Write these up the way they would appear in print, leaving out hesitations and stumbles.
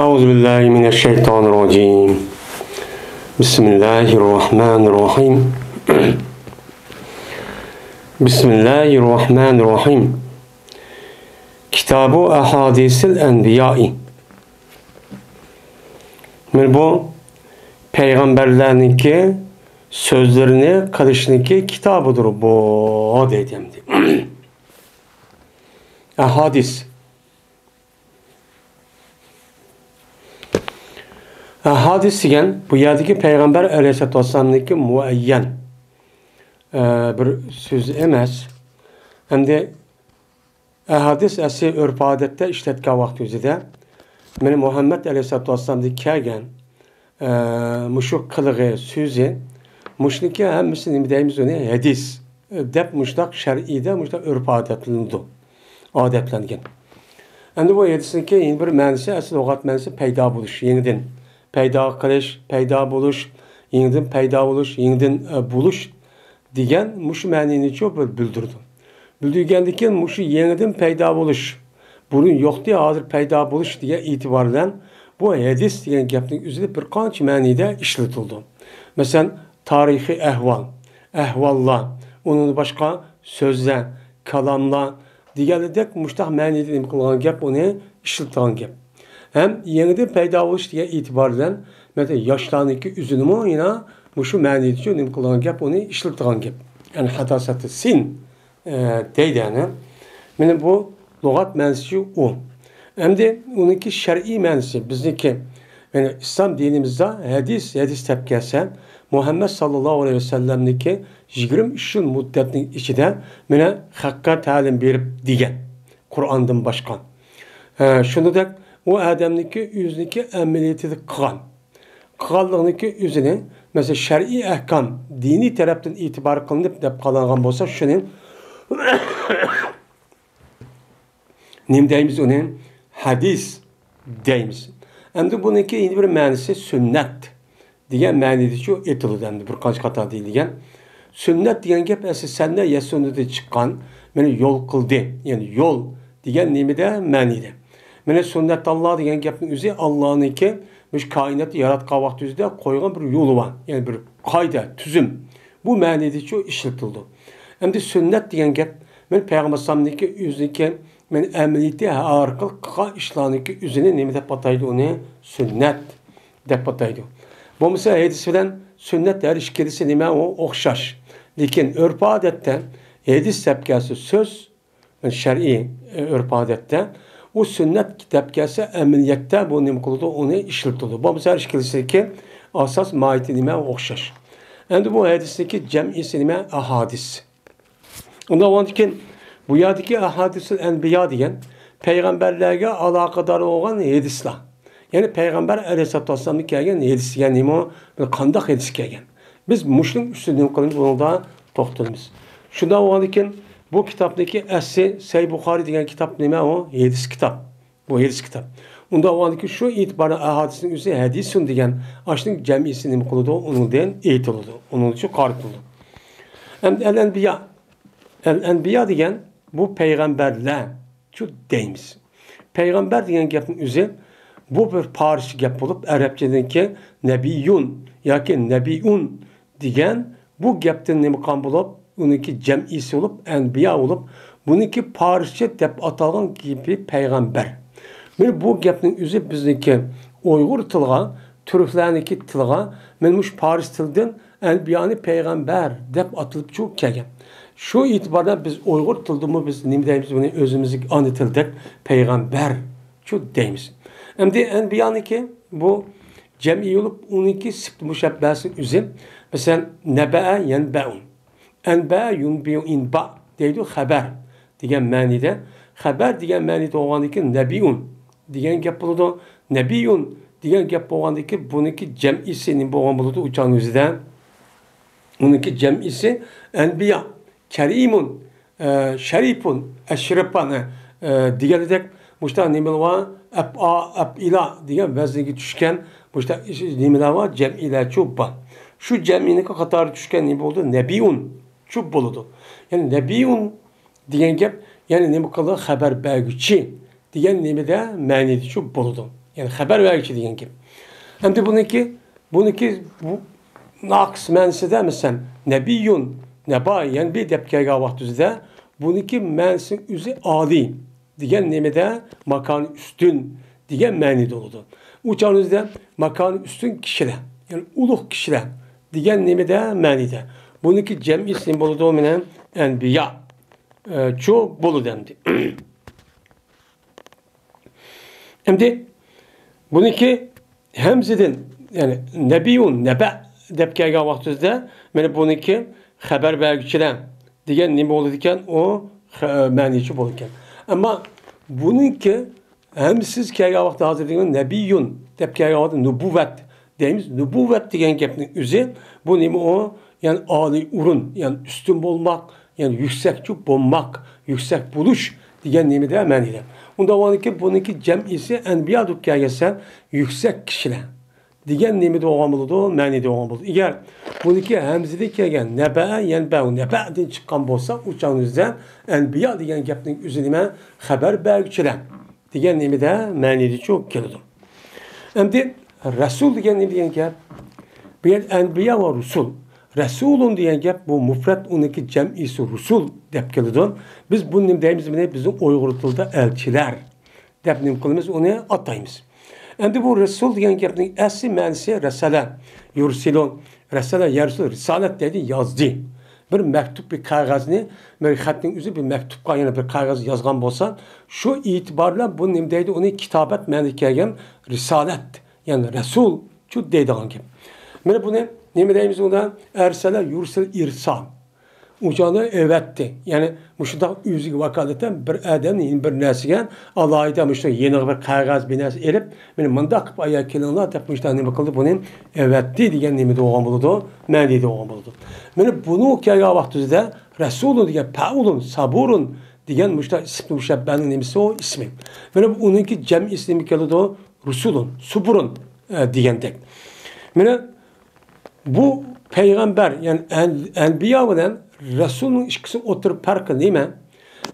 أعوذ بالله من الشيطان الرجيم بسم الله الرحمن الرحيم بسم الله الرحمن الرحيم Kitab-ı Ahadis-i Enbiya-i bu peygamberlerinki sözlerini kılışınki kitabıdır bu dedim. Ahadis. Ahadis degan bu yerdagi Peygamber Aleyhisselatü Vesselam'daki muayyen bir söz emas. Endi ahadis asli örf adetde işletken vakti üzere meni Muhammed Aleyhisselatü Vesselam'daki kelgen muşuk kılığı sözü muşniki hemmisini deyimiz onu hadis dep muştak şer'ide muştak örf adetlengen. Endi bu hadisinki yeni bir manisi asli lügat manisi peyda buluş yeniden. Peyda kılış, peyda buluş, yeniden peyda buluş, yeniden buluş diyen muşu mənini çok bildirdi. Bildirgendeki muşu yeniden peyda buluş, bunun yok diye hazır peyda buluş diye itibarlan bu hadis diyen gapning üzerinde bir qancha mənide işletildi. Mesela tarihi ehvallar, onun başka sözler, kalamlar diğerledek muştaq mənide imkılan gap onu işletilen gap. Hem yeniden peyda oluş diye itibarlan mesela yaşlarındaki üzünümü yine şu mənidi için imkılan gap onu işletilen gap. Yani hatasatı sin deydi yani. Yani bu lügat mənisi o. Hem de onunki şer'i mənisi bizdeki yani İslam dinimizde hadis tepkisi Muhammed sallallahu aleyhi ve sellem'deki 23 yıl müddetinin içinde bana hakka talim verip diyen Kur'an'dan başka. Şunu da o adamdaki yüzündeki emniyeti kılan. Kılanlığındaki yüzüne mesela şer'i ehkam dini taraftan itibar kılınıp da kalan olsa şunun nim deyimiz onun hadis deyimiz. Hem de bununki yeni bir mənisi sünnet diyen mənidi şu etilir hem de birkaç kata değil diyen. Sünnet diyen gep esi sende ya sünneti çıkan beni yol kıldı. Yani yol diyen nimi de mənidi. Mene sünnet Allah diyen gapning üzü Allah'ınki müş kainatı yaratqan vaqt üzüde koygan bir yolu var. Yani bir kayda, tüzüm. Bu mənidi şu işletildi. Hem de sünnet diyen gap men Peygamber sallallahu üzündeki men əməliyyəti arqıl qıqa işlanıki üzüne nemi dep ataydı onu sünnet dep ataydı. Bu mesela hadis bilen sünnet her işkelisi nime o oxşaş. Lakin örf adette hadis tepkisi söz şer'i örf adette o sünnet kitapkası əməliyyətdə bu nemi qıldı onu işletildi. Bu mesela işkelisi ki asas mahiyeti nime oxşaş. Endi bu hadisteki cem'isi nime ahadis. Onda olandikin bu yerdeki ahadis-i enbiya diyen peygamberlerge alakadar olan hadisler. Yani Peygamber Aleyhisselatü Vesselam'ın kelgen hadis yani o kandak hadis kelgen. Biz muşlum üstünden kılınca bunu da toxtalımız. Şunda olandikin bu kitaptaki asli Sahih Bukhari diyen kitap nime o hadis kitap. Bu hadis kitap. Onda olandikin şu itibarı ahadisin üzeri hadisun diyen aşının cemiyesini mi kılıdı onun den eğitildi. Onun için kartıldı. El-Enbiya diyen bu peygamberler şu deyimiz. Peygamber diyen gapın üzeri bu bir Paris gap olup Arapçadan ki nebiyun yaki nebiyun diyen bu gapten ne mukam bulup onunki cem'isi olup enbiya olup bununki Parisçe dep atalgan gibi peygamber. Yani bu gapın üzeri bizdeki Uygur tılga, Türklerdeki tılga, menmuş Paris tıldan enbiyanı peygamber dep atılıp çok kelgen. Şu itibarda biz Uygur tılımı biz ne deyimiz bunu özümüzü anlatıldık peygamber şu deyimiz. Hem de enbiyanı ki bu cem'i olup onunki sıktı müşebbesinin üzeri mesela nebe'e yenbe'un enbe'e yunbi'u inba deydi haber diyen mənide haber diyen mənide oğandaki nebi'un diyen gap buludu nebi'un diyen gap oğandaki bununki cem'isinin bu oğan buludu uçağın üzerinde onunki cem'isi enbiya Kerimun, şerifun, eşrifan diğerledek muşta nimeler var, ila diye vezneki düşken muşta nimeler var, cem'iler çubban. Şu cem'ini katar düşken nime oldu? Nebiyun, çub buludu. Yani nebiyun diyen gap, yani nime kalı haber belgüçi diyen nime de mənidi çub buludu. Yani haber vergiçi degan gap. Hem de buniki bu naqs ma'nosida misal nabiyyun nabayan bir deb kelgan vaqtida buniki ma'nosi o'zi oliy degan nimada makoni ustun degan ma'noda bo'ladi. U chog'ingizda makoni ustun kishilar, ya'ni ulug' kishilar degan nimada ma'noda. Buniki jam'i ism bo'ladi bilan anbiya. Çoğu bolu demdi. Şimdi buniki hemzidin yani nebiyun nebe dep kelgan vaqtida mana buniki xabar bergichilar degan nima bo'ladi ekan o ma'nochi bo'lar ekan. Ammo buniki hemsiz kelgan vaqtda hozir degan nebiyun dep kelgan vaqtda nubuvvat deymiz. Nubuvvat degan gapning o'zi bu nima o yani ali urun yani üstün olmak yani yüksekçi bulmak, yüksek buluş diyen nimede meniyle. Onda var ki bununki cem'isi enbiya dükkan gelsen yüksek kişiler. Diyen nimede oğamılıdır, menide oğamılıdır. Eğer bununki hemzilik gelgen nebe'e yenbe'u nebe'den çıkan bolsa uçağınızda enbiya diyen gepnin üzerine haber bergçiler. Diyen nimede menide çok gelidir. Hem de Resul diyen nimede gep bir enbiya ve Resul. Resulun diyen gap bu mufrat uniki cem'isi rusul dep kelidi. Biz bunu deymiz mi? Bizim Uygur tilida elçiler dep nim qilamiz, onu ataymiz. Endi bu Resul diyen gapning asli ma'nosi rasala, yursilun, rasala yarsul, risalat dedi yazdı. Bir mektup bir qog'ozni, bir xatning o'zi bir mektupga yana bir qog'oz yozgan bo'lsa, shu itibarla bu nim deydi, uni kitobat ma'nosi kelgan risalat, ya'ni Resul shu deydigan gap. Mana buni nima deymiz ona? Ersele yursil irsal. Ucağına evetti. Yani müştaq üzüge vakaleten bir adamın bir nasiga alayda müştaq yeni bir qog'oz binasi elib, meni mundaq qilib ayak kelinlar deb müştaq nima qildi buni evetti degan nima bo'lgan bo'ladi, ma'ni bo'lgan bo'ladi. Meni buni kelgan vaqtida Rasulun degan Paulun, Saburun degan müştaq ismi mushabbaning nimasi o ismi. Meni uniki jam ismi keladi Rusulun, Suburun degandek. Meni bu peygamber yani enbiya bilan Resul'ün ikisi oturup farkı neyme?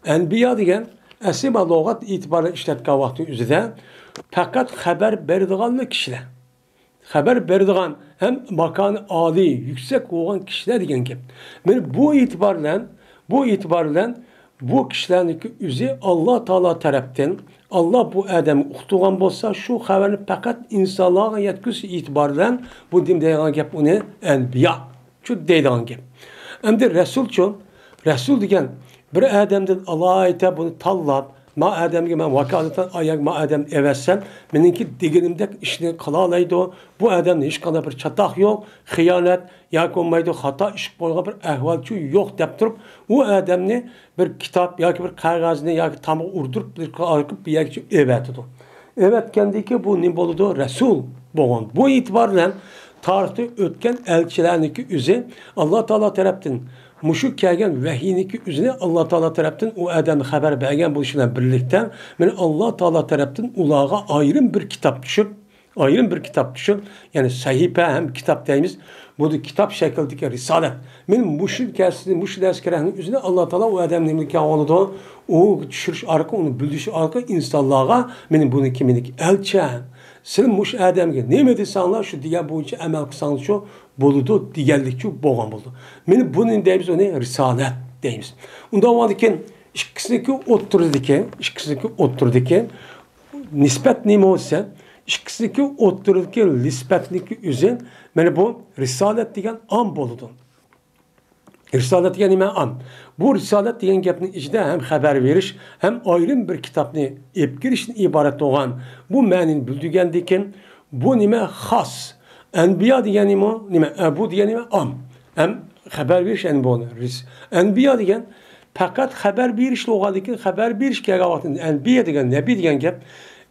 Enbiya degen asima logat itibarıyla işletken vakti üzere fakat haber berdiğanlı kişiler. Haber berdiğan hem makanı âli, yüksek olan kişiler degen ki. Yani bu itibarla bu kişilerin üzeri Allah Teala taraftan Allah bu adamı uqtuğan bolsa şu haberini fakat insanlığa yetkisi itibarla bu demdeyen gap onu enbiya. Şu deydiğen gap. Hem de Resul degen bir adamdan Allah'a bunu tallab ma adamga men vakalatan ayak ma adam evesen meniki degenimdek işini kılalaydı o. Bu adamın hiç kadar bir çatak yok, hıyanet ya konmaydı, hata iş boyga bir ahvalçı yok dep durup o adamni bir kitap ya ki bir qog'ozni ya ki tamı urdurup bir arkıp bir yakçı evetdi. Evet kendiki bu ne boludu? Resul boğan. Bu itibarla tarihte ötken elçilerniki üzü Allah Teala tarafından muşuk kelgen vahiyniki üzüne Allah Teala tarafından o adamı haber bergen buluşuyla birlikte men Allah Teala tarafından ulağa ayrım bir kitap düşüp yani sahipe hem kitap deyimiz bu da kitap şekildeki risalet men muşuk kelsini muşuk askerinin üzüne Allah Teala o adamın nimliki ağladı o düşürüş arka onu büldüşü arka insanlığa benim bunu kiminlik elçi sen muş adamga nima desanlar şu diye boyunca amel qilsanlar şu boludu diyenlik şu boğan buldu. Meni bunun deyimiz onu risalet deyimiz. Unda varken ikisindeki otturdaki nispet nima olsa ikisindeki otturdaki nispetniki üzün meni bu risalet degan am boludu. Risalet degan nima am. Bu risalet degan gapning ichida hem haber veriş hem ayrım bir kitapni ep girishdan iborat olan bu ma'nini bildirgandekin bu nima xos. Enbiya degan nima bu degan nima am. Hem haber veriş en bu. Enbiya degan faqat haber veriş lo'g'adiki haber veriş kelgan enbiya degan nabiy degan gap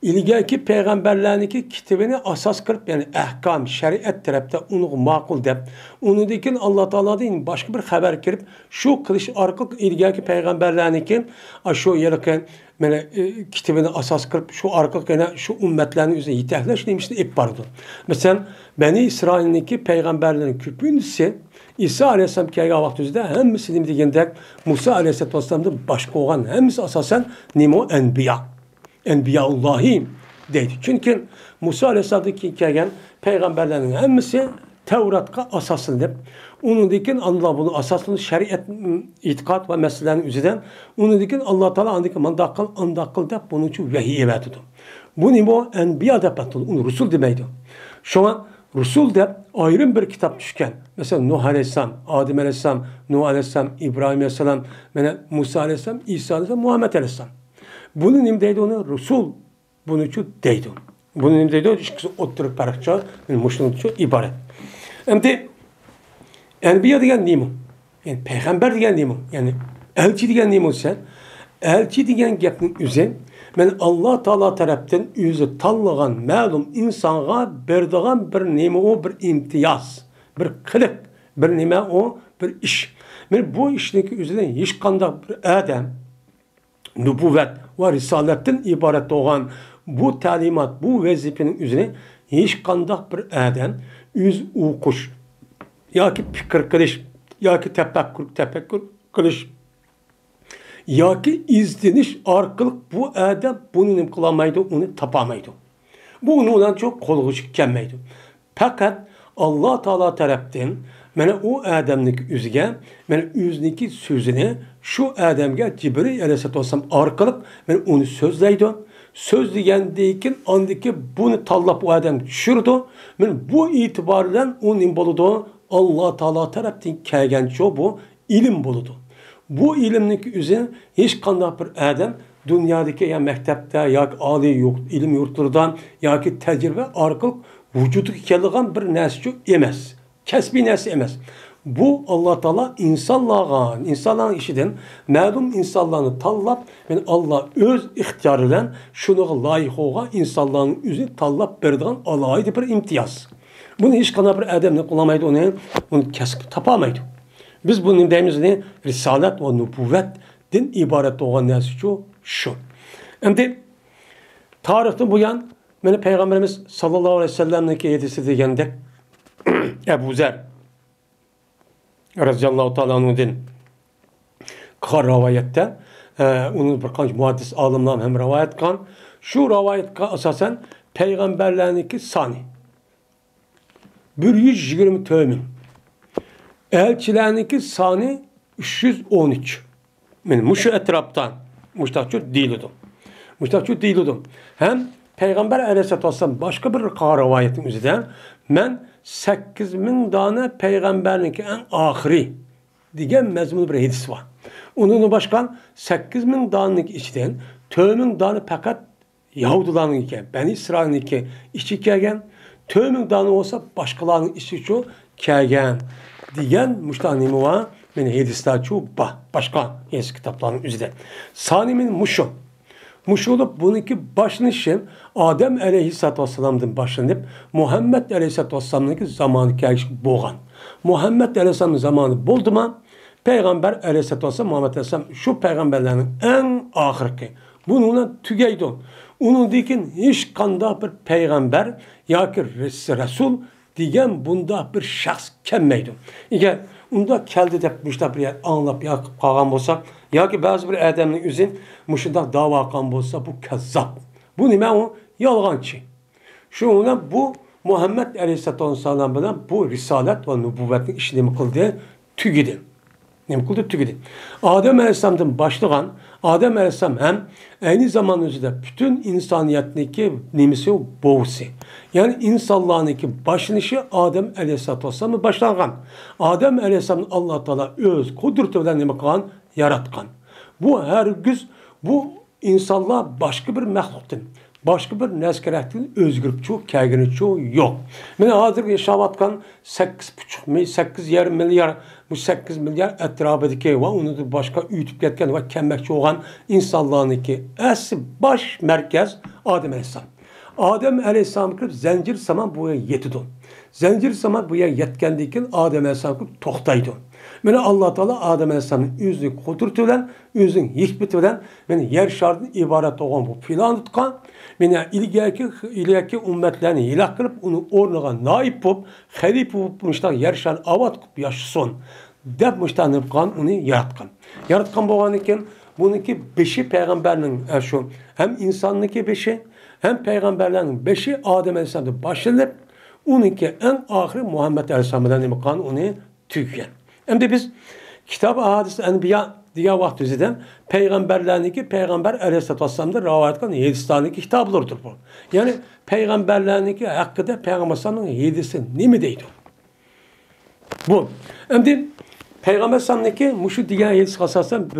ilgaki peygamberlerniki kitabini asas kılıp yani ahkam, şeriat tarafta onu makul dep, onu dekin Allah Teala'dan başka bir haber kirip şu kılış arkalık ilgaki peygamberlerniki şu yerken yani kitabini asas kılıp şu arkalık yani şu ümmetlerin üzerine yitahleş demişti ip vardı. Mesela Beni İsrail'indeki peygamberlerin küpündüsü İsa Aleyhisselam kelgan vaqtida hemmisi nima degandek Musa Aleyhisselamdan başka olan hemmisi asasen nimo enbiya. Enbiyaullahi deydi. Çünkü Musa Aleyhisselam'daki kelgen peygamberlerin hemmisi Tevrat'a asasını deb. Onun dikin Allah bunu asasını şeriat, itikat ve meselelerin üzerinden onun dikin Allah Teala andaki mandakıl deb bunun için vahiy evetidir. Bu ne bu? Enbiya deb atılır. Onu Rusul demeydi. Şu an Rusul deb ayrım bir kitap düşken. Mesela Nuh Aleyhisselam, Adem Aleyhisselam, Nuh Aleyhisselam, İbrahim Aleyhisselam, Musa Aleyhisselam, İsa Aleyhisselam, Muhammed Aleyhisselam. Bunun imdeydi onu Rusul bunun için deydi. Bunun imdeydi o işkisi oturup parça, muşlunun için ibaret. Şimdi Enbiya degen neymi? Yani peygamber degen neymi? Yani elçi degen neymi sen? Elçi degen gapning üzeri men Allah Taala taraftan özü tanlagan ma'lum insonga berdigan bir nima o bir imtiyoz, bir qilik, bir nima o bir ish. Men bu ishniki o'zidan hech qanday bir adam nübüvvet ve risalettin ibaret olan bu talimat, bu vazifenin üzerine hiç kandak bir adam öz okuş, ya ki fikir kılış, ya ki tefekkür kılış, ya ki izdeniş arkalık bu adam bunu kılamaydı, onu tapamaydı. Bu ondan çok kolğuş gelmeydi. Fakat Allah Teala taraftan mana o adamning o'ziga, mana o'ziniki so'zini şu adamga Cibril Aleyhisselam arkalık men onu so'zlaydi. So'zlagandan andiki bunu tanlab o adam tushirdi. Men bu itibardan uning bo'ladi Allah Teala tarafdan kelgan bu ilim bo'ladi. Bu ilimning o'zi hech qanday bir adam dünyadaki ya mektepte ya ali ilim yurtlardan ya ki tecrübe arkalık vücudu kelgan bir nesçu emez. Kesbi nesli emez. Bu Allah Teala insanların işiden ma'lum insanlarını tanlap yani Allah öz ihtiyarıyla şunu layık olan insanların özünü tanlap berdiğin alaydı bir imtiyaz. Bunu hiç kadar bir adam ne kullamaydı onu kesip tapamaydı. Biz bunun demizini risalet ve nübüvvetten ibaret olan nesli şu. Şimdi tarihte bu yan beni Peygamberimiz sallallahu aleyhi ve sellem'deki hadisi degende Ebu Zer radıyallahu ta'ala anhu'dan rivayette onun birkaç muhaddis alimler hem rivayet kan şu rivayet asasen peygamberlerdeki sani 124 bin elçilerdeki sani 313 yani muşu etraftan muştakçı değildi. Hem Peygamber Aleyhisselatü Vesselam başka bir rivayetin üzerinden men 8000 tane peygamberlik en ahiri diyen mezmun bir hadis var. Onun başkan 8000 tanelik içten 4000 tane fakat Yahudilerin iken, Beni İsrail'in iken içi kelgen, 4000 tane olsa başkalarının içi şu kelgen diyen müştanimi var. Beni hadisler çok başka eski kitapların üzerinden. Sanimin Muş olup bununki başlanışı Adem Aleyhisselatü Vesselam'dan başlanıp Muhammed Aleyhisselatü Vesselam'daki zamanı gelmiş boğan. Muhammed Aleyhisselam'ın zamanı buldu mu Peygamber Aleyhisselatü Vesselam Muhammed Aleyhisselam şu peygamberlerin en ahirki. Bununla tügeydi. Onun dikin hiç kanda bir peygamber ya ki Resul diyen bunda bir şahs kemmeydi. Eğer unda keldi deb müşta bir anlap yakıp kalgan bolsa yoki bazı bir adamning o'zi mushunda da'vo qilgan bo'lsa bu kazzab. Bu nima u? Yolg'onchi. Shundan bu Muhammed Aleyhisselatü Vesselam bilan bu risolat va nübüvvetning ishini qildi, tugidi. Nima qildi? Tugidi. Adem Aleyhisselam'dan başlagan Adem Aleyhisselam hem aynı zaman özünde bütün insaniyetniki nimisi boğusu. Yani insanlarınki başlanışı Adem Aleyhisselatü Vesselam'ı başlangan. Adem Aleyhisselam'ın Allah Teala öz kudreti bilen nima qilgan? Yaratkan. Bu hergiz bu insanlar başka bir mahluktan, başka bir neskerekten özgürüp çok, kelgini çok yok. Yani hazır yaşavatkan 8,5 milyar, bu 8 milyar etrafındaki ve onu da başka ütüp ketken ve kemmekçi olan insanlarınki asli baş merkez Adem Aleyhisselam. Adem Aleyhisselam kırıp zincir zaman buya yetidi. Zincir zaman buya yetkendiyken Adem Aleyhisselam kırıp toxtaydı. Yani Allah Teala Adem Aleyhisselam'ın özünü kudreti bilen, özünün hikmeti bilen, yani yer şartının ibaret olan bu filan tutkan, yani ilgili ümmetlerini hilak kılıp, onu ornağa naip bulup, halif bulup, yer şartını avat kılıp yaşasın. Dep müştahını onu yaratkan. Yaratkan boğan iken, bununki beşi peygamberinin şu, hem insanlıki beşi, Hem peygamberlerin beşi Adem Aleyhisselam'da başlanıp, onunki en ahiri Muhammed Aleyhisselam'dan imkan onu tüyken. Hem de biz Kitab-ı Hadis Enbiya diye vakti üzerinde peygamberlerinki Peygamber Aleyhisselatü Vesselam'da rivayet edilen 7 tane kitaplardır bu. Yani peygamberlerinki hakkında Peygamber Aleyhisselam'ın 7'si ne mi deydi? Bu. Hem de Peygamber Aleyhisselam'daki muşu diğer 7 kasasından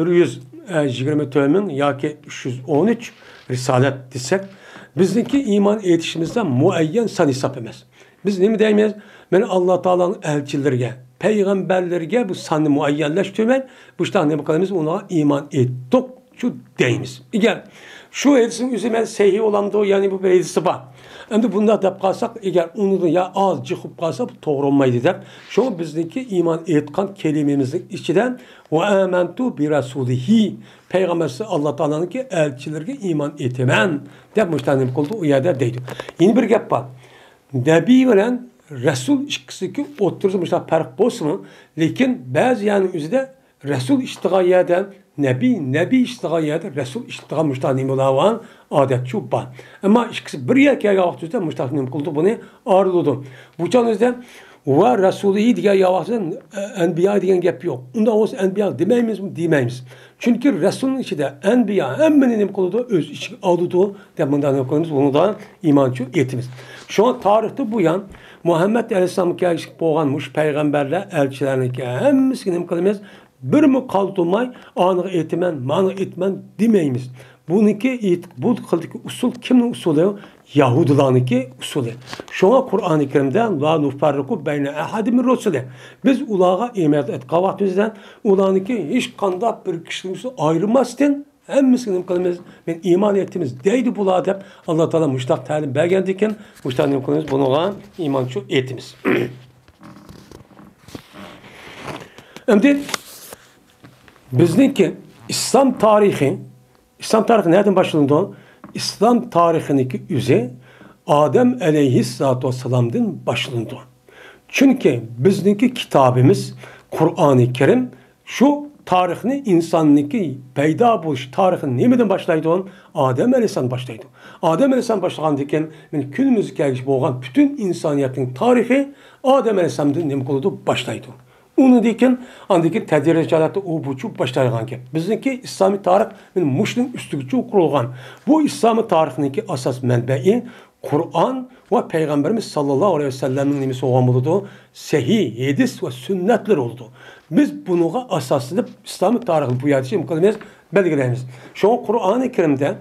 124 ya ki 313 Risalet desek, bizdeki iman etişimizden muayyen san hesap emez. Biz ne mi demeyiz? Ben Allah Teala'nın elçilerine, peygamberlerine bu sanı muayyenleştirmek, bu işte ne bakalımız ona iman ettik, şu deyimiz. Eğer şu hadisin üzerine sahih olan da yani bu bir hadisi var. Hem de bunda da kalsak, eğer onu da ya az çıkıp kalsa bu doğru olmaydı der. Şu an bizdeki iman etkan kelimemizin içinden ve amentu bi rasulihi, Peygambersi Allah Teala'nın ki elçilerine iman etemen der müştahane oldu o yerde deydi. Yeni bir gap var. Nebi veren Resul ikisi ki oturmuşlar fark bolsun. Lakin bazı yani üzerinde Resul iştigayeden Nebi iştigayeden Resul iştiga müştahane olan adet şu var. Ama ikisi bir yerke yavaştı müştahane oldu bunu ağırladı. Bu canınızda ve Resulü diye yavaştan Enbiya diyen gap yok. Onda olsa Enbiya demeyimiz mi? Demeyimiz. Çünkü Resul'ün içinde Enbiya hemmenin koludu öz içi alıdı. Demenden yapıyoruz. Bunu da imançı etimiz. Şu an tarihte bu yan Muhammed Aleyhisselam gelişik boğanmış peygamberler elçilerine ki hemmisinin kılımız bir mi kaldırmay anı etimen, manı etmen demeyimiz. Bununki bu kıldaki usul kimin usulü? Yahudilarınki usulü. Şuna Kur'an-ı Kerim'de la nufarriku beyne ahadi min rusuli. Biz ulağa iman et kavatimizden ulanınki hiç kanda bir kişimizi ayrılmazken hemmisinin kılımız ben iman ettiğimiz deydi bulağa deyip Allah Teala müştak talim belgendikken müştak kılımız bunu olan imançı etimiz. Şimdi bizdeki İslam tarihi nereden başlandı? İslam tarihindeki üze Adem Aleyhisselatü Vesselam'dan başlandı. Çünkü bizdeki kitabımız Kur'an-ı Kerim şu tarihini insanlıki peyda buluş tarihini nemeden başlaydı? Adem Aleyhisselam başlaydı. Adem Aleyhisselam başlanırken günümüz gelmiş boğan bütün insaniyetin tarihi Adem Aleyhisselam'dan nem koludu başlaydı. Onu diken andaki tedricalatı o buçuk başlayan ki. Bizdeki İslami tarih muşlun üstücü kurulgan. Bu İslami tarihindeki asas menbe'i Kur'an ve Peygamberimiz sallallahu aleyhi ve sellem'in nimisi olmalıdır. Sahih, hadis ve sünnetler oldu. Biz bunu asaslanıp İslami tarihin bu yadisi mukaddes belgelerimiz. Şu an Kur'an-ı Kerim'de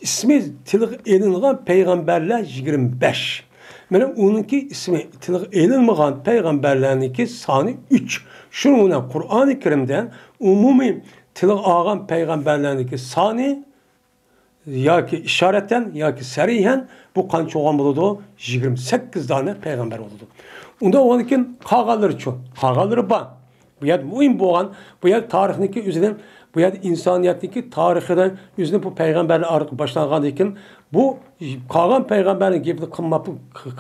ismi tilik edinilen peygamberler 25. Benim onunki ismi tilik edilmeyen peygamberlerinki sani 3. Şununla Kur'an-ı Kerim'den umumi tilik ağan peygamberlerinki sani ya ki işaretten ya ki serihen bu kança olan buludu 28 tane peygamber oldu. Onda onunkin kağaları çok. Kağaları var. Bu yer mühim boğan, bu yer tarihindeki üzerinden, bu yer insaniyetteki tarihiden üzerine bu peygamberle arka başlanğandayken bu kalan peygamberin gibi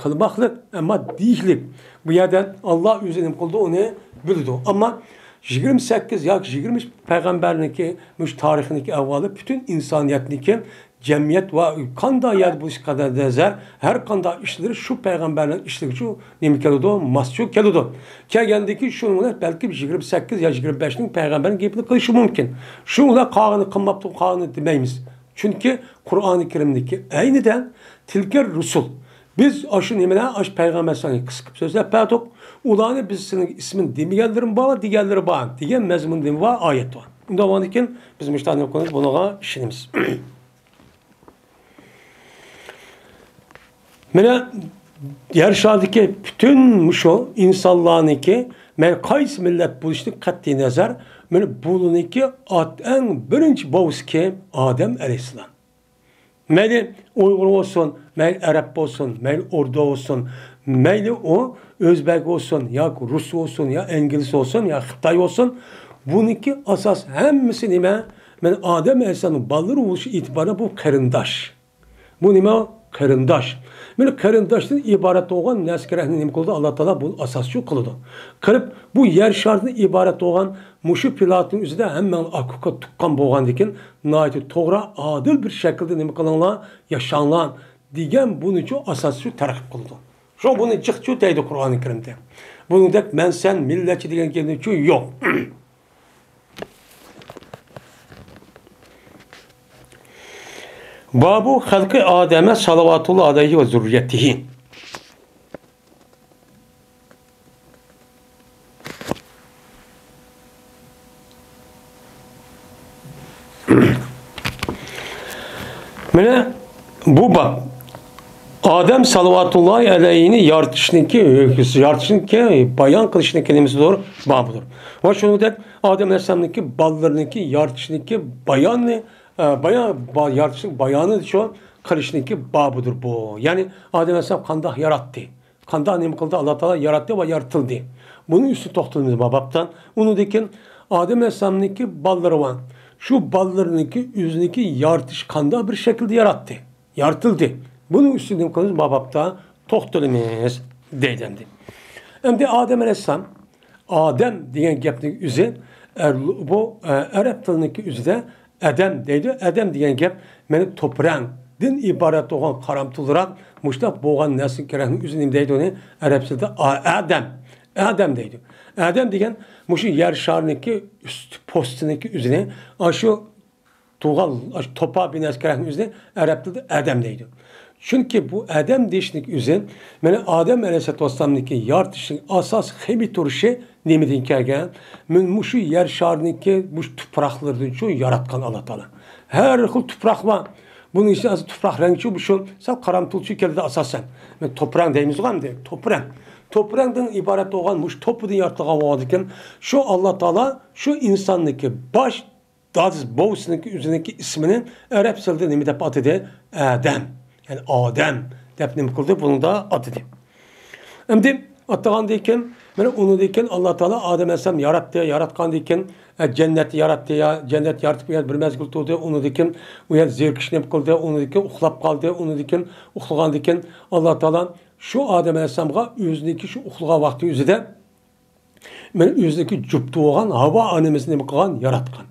kılmaklık ama değillik. Bu yerden Allah üzerinden kıldı onu bildi. Ama 28 ya 20 peygamberindeki tarihindeki evvalı bütün insaniyetindeki cemiyet ve kanda yer bu kadar dezer her kanda işleri şu peygamberlerin işleri şu nemi keludu masçu keludu. Kegendeki şunlar belki 28 ya 25'nin peygamberin gibi kılışı mümkün. Şunlar kağını kılmaptı kağını demeyimiz. Çünkü Kur'an-ı Kerim'deki aynıdan tilker rusul. Biz aşı nemine aş peygamber sana kısık sözler peytok. Ulanı biz senin ismin diğerlerin bağlı diğerleri bağlı. Diğer mezmun demi var ayet var. Bundan vandikin biz müştahane konumuz buna işinimiz. Mene yarışadaki bütün muşo insanlığınki men kays millet buluştuk katli nazar men buluniki en birinci boğuzki Adem Aleyhisselam. Meyli Uygur olsun, meyli Arap olsun, meyli Ordu olsun, meyli o Özbek olsun, ya Rus olsun, ya İngiliz olsun, ya Xitay olsun. Bununki asas hemmisi nime? Men Adem Aleyhisselam'ın balları oluşu itibarı bu kırındaş. Bu nime? qarindosh. Mana qarindoshdan iborat bo'lgan naskarahni nima qildi? Alloh taolo bu asoschi qildi. Qilib bu yer sharidan iborat bo'lgan mushu pilotning o'zida hammani akuka tuqqan bo'lgandan noyat to'g'ri, adil bir shaklda nima qilinglar, yashanglar degan buni uchun asoschi targ'ib qildi. Shu buni chiqchu deydi Qur'oni Karimda. Buningdek men sen millatchi degan keldi chu yo'q. Babu halqi Adem'e salavatullah aleyhi ve zürriyetihi. Mene bu bab Adem salavatullahi aleyhini yaratışınki bayan kılışının kelimesi doğru babıdır. Ve şunu da Adem Aleyhisselam'ınki ballarınki yaratışınki bayanı yaratışın bayanı şu kılışınki babıdır bu. Yani Adem Aleyhisselam kandah yarattı. Kandah ne kıldı? Allah Teala yarattı ve yaratıldı. Bunun üstü toxtalımız babaptan. Onu dekin Adem Aleyhisselam'ınki balları var. Şu ballarınki yüzündeki yaratış kandah bir şekilde yarattı. Yaratıldı. Bunun üstünden konumuz babapta toxtalımız deydendi. Hem de Adem Aleyhisselam Adem diyen gepnin üzü bu Arap dilindeki üzüde Edem deydi. Edem diyen gep meni toprağın din ibaret olan karamtılarak muştaq boğan nesin kerahının üzündeyim deydi onu Arap dilinde Adem deydi. Adem diyen muşu yer şarındaki üst postundaki üzerine şu tuğal topa bines kerahının üzerine Arap dilinde Adem deydi. Çünkü bu Adem deyişlik üzerine yani Adem Aleyhisselatü Vesselam'daki yaratışın asas hebi turşu nemedin kergen muşu yer şarındaki bu toprakları için yaratkan Allah Teala. Her hıl toprak var. Bunun için az toprak rengi bu şu sal karamtılçı keldi asasen. Yani toprağın deyimiz var mı diye? Toprağın. Toprağından ibaret olan muş topu yarattığı vardıkken şu Allah Teala şu insandaki baş dağız boğusundaki üzerindeki ismini Arap dilinde nemi de adı Adem. Yani Adem depnim kıldı bunu da adı. Şimdi attığan deyken ben onu deyken Allah Teala Adem Aleyhisselam yarattı, yaratkan deyken cennet yarattı ya, cennet yaratıp bir mezgil tuttu, onu deyken o yer zevkişini kıldı, onu deyken uxlap kaldı, onu deyken uxlagan deyken Allah Teala şu Adem Aleyhisselam'a yüzündeki şu uxlagan vakti yüzüde ben yüzündeki cüptü olan hava annemesini kılgan yaratkan.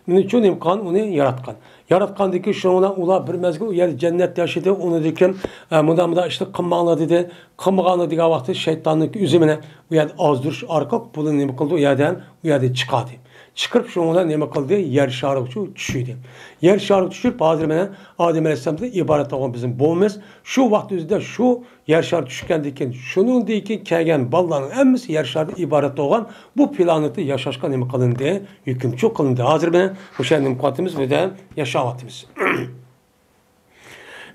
Bunun için imkan onu yaratkan. Yaratkandaki şuna ula bir mezgil yer cennet yaşadı onu diken mudamda işte kımmağına dedi kımmağına diye vakti şeytanlık üzümüne u yer azdır arka bulun ne kıldı u yerden çıkardı. Çıkıp şuna ne kıldı yer şarı düşürdü. Yer şarı düşürüp Adem Aleyhisselam'da ibaret olan bizim boğumuz şu vakti üzerinde şu yer şarı düşürken diken şunun deyken kelgen balların emmisi yer şarı ibaret olan bu planeti yaşaşkan ne kılındı hüküm çok kılındı. Hazır bana bu şeyin mukaddimiz ve de yaşavatımız.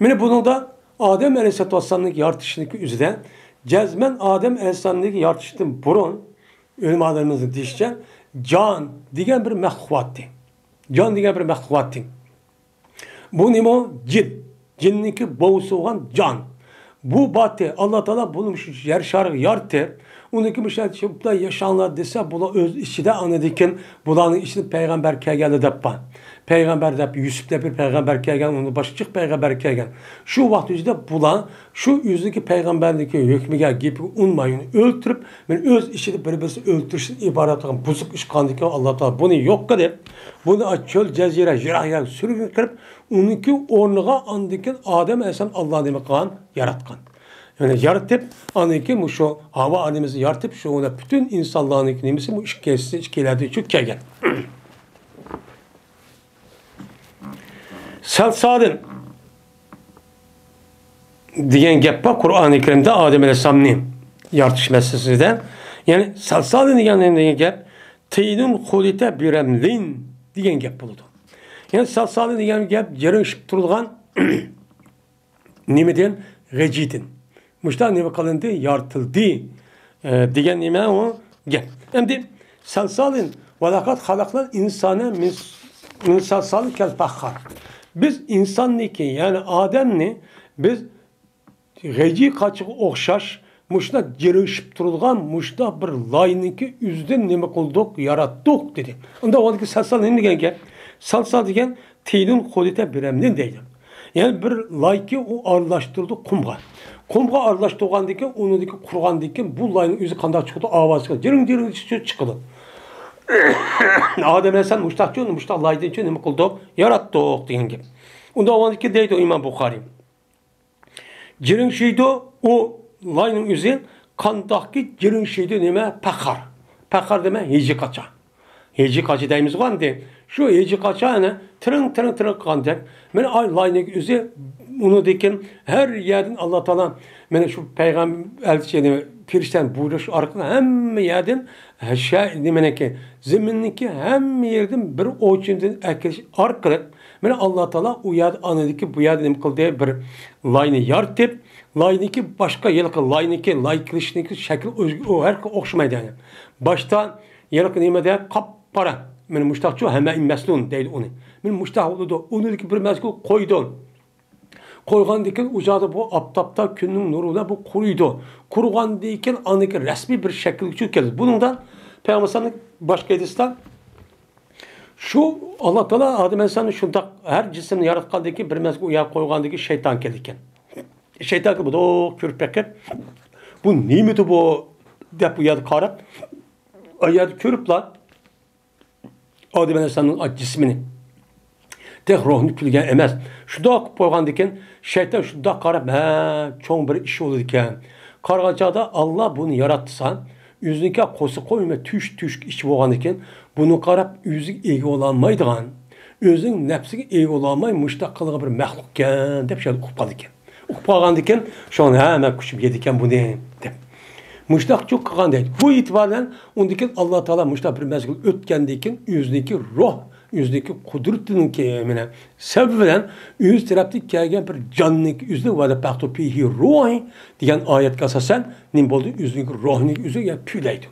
Yani bunun da Adem Aleyhisselatü Vesselam'ın yaratışındaki üzerinde cezmen Adem Aleyhisselam'ın yaratışının burun ölüm dişçe can diyen bir mehvattı. Can diyen bir mehvattı. Bu nimo cin. Cinniki boğusu olan can. Bu batı Allah Teala bunu yer şarı yarattı. Ondaki müşahit çıpla yaşanlar dese bula öz içinde anladıkken bulanın içinde peygamber kelgeldi deppa. Peygamber dep Yusuf de bir peygamber kelgen onu başçık peygamber kelgen. Şu vakti yüzde bulan şu yüzdeki peygamberlik hükmüge gibi unmayın öldürüp ben öz içinde birbirisi öldürsün ibaret olan bozuk iş kandiki Allah Teala bunu yok kadar. Bunu çöl cezire jiraya sürgün kırıp onunki ornuğa andikken Adem Aleyhisselam Allah'ın demek kalan yaratkan. Yani yaratıp anlayın şu hava annemizi yaratıp şu ona bütün insanlığın iklimisi bu işkelerde çok kelgen. Salsalın diyen geppa Kur'an-ı Kerim'de Adem Aleyhisselam'ın yaratış meselesinden yani salsalın diyen gep teydun hulite biremlin diyen gep buldu. Yani salsalın diyen gep yerin şıptırılgan nimeden recidin. Muşta nime kalındı, yaratıldı diyen nime o gel. Hem de salsalın velakat halaklar insana min salsalı kel fakhar. Biz insanlıki yani Adem'ni biz reci kaçık okşaş muşta girişip durulgan muşta bir layınınki yüzden nime kıldık, yarattık dedi. Onda o ki salsal ne degen gel? Salsal degen teydun kolite biremlin deydi. Yani bir layki o arılaştırdı kumga. Kumga arılaştırgandan keyin, onu kurgandan keyin bu layning o'zi qanday chiqdi? Ovoz chiqdi. Jiring chiqdi. Adem Aleyhisselam muştaqçı, muştaq laydan için nima qildik? Yaratdik degan gap. Unda avvalki deydi İmam Buxoriy. Jiring şeydi o layning o'zi qandaqki jiring şeydi nima? Paqar. Paqar dema heji qacha. Heji qacha deymiz qanday? Şu heji qacha tırın qanday. Mana ay layning o'zi onu dekin her yerden Allah Teala mana şu peygamber elçini firishtan buyurish orqali hamma yerdan nimaniki ziminniki hamma yerdan bir o'chindan akilish orqali mana Allah Teala u yerda anadiki bu yerda nima qildi bir layni yaratib layniki boshqa yilqi layniki lay qilishniki shakli o har o'xshamaydi yani. Boshda yilqi nimada qop-qora mana mushtaqchu hamma immaslun deydi uni. Men mushtaq bo'ldi uniki bir mazkur qo'ydi. Koygan diken ucağı bu aptapta günün nuruyla bu kuruydu. Kurugan diken aniki resmi bir şekilde çökeldi. Bundan Peygamber'in başka edistan şu Allah Teala Adem Aleyhisselam'ın şunda her cisimini yaratkan diken bir mezgu uyağı koygan diken şeytan geldiken. Şeytan ki bu da körpeket. Bu nimeti bu dep uyağı karap. Ayağı körüp lan Adem Aleyhisselam'ın cismini. Tek ruhunu külgen emez. Şunda koygan diken şeytan şunda karab çoğun bir iş olur diken. Kargacada Allah bunu yaratsa yüzündeki kosu koyma tüş iş boğan diken bunu karab yüzü iyi olamaydıgan. Özün nefsine iyi olamay müştakkalığı bir mahlukken dep şey okupadı diken. Okupagan diken şu an hemen kuşup yediken bu ne dep. Müştak çok kagan değil. Bu itibaren ondaki Allah Teala müştak bir mezgil ötken diken yüzündeki ruh yüzdeki kudretinin kemine sebebiyle yüz tarafta kelgen bir canlık yüzde ve de pakto pihi ruhi diyen ayet kasasen nim boldu yüzdeki ruhnik yüzü ya püleydi.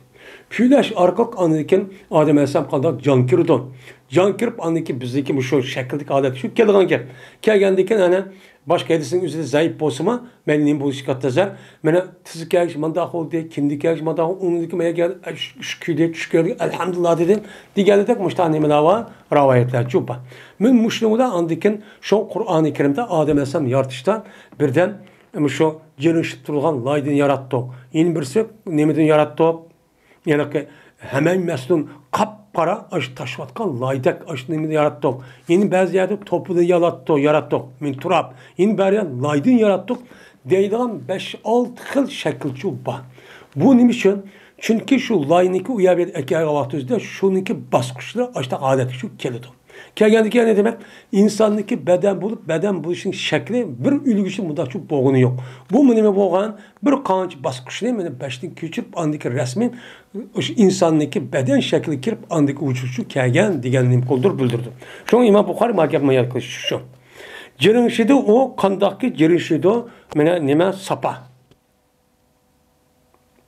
Püleş arkalık anıken Adem Aleyhisselam kaldak can kirdi. Can kirip anıki bizdeki bu şu şekildik adet şu kelgen gel. Kelgen diken hani başka edisinin üzerinde zayıf bozma ben nim bol şikattazar. Mene tizi kelgiş mandak oldu kindi kelgiş mandak onu diki meye gel şükür elhamdülillah dedim. Diğerleri de müştahane menava rivayetler çupa. Men müşnumuda andiken şu Kur'an-ı Kerim'de Adem Aleyhisselam yaratışta birden şu jirişip turgan laydın yarattı. Yeni birisi nemeden yarattı. Yani ki hemen meslun para aş taşvatkan laydak aş nemeden yarattı. Yeni bazı yerde topu yarattık. Min turab. Yeni bir yer laydın yarattık. Deydiğim 5-6 xil şekil çupa. Bu ne için? Çünkü şu layniki uyabiyet ekaya vaktizde şununki baskışları açta adet şu kelidi. Kelgendiki ne demek? İnsandaki beden bulup beden buluşun şekli bir ülgüsü mudaçu boğunu yok. Bu mu neme boğan? Bir kanç baskışı ne mi? Beştin küçüp andaki resmin insandaki beden şekli kirip andaki uçuşu kelgen digenim koldur bildirdi. Şu an İmam Buxoriy mahkemeye yaklaşıyor şu. Jirinşidi o kandaki jirinşidi neme sapa.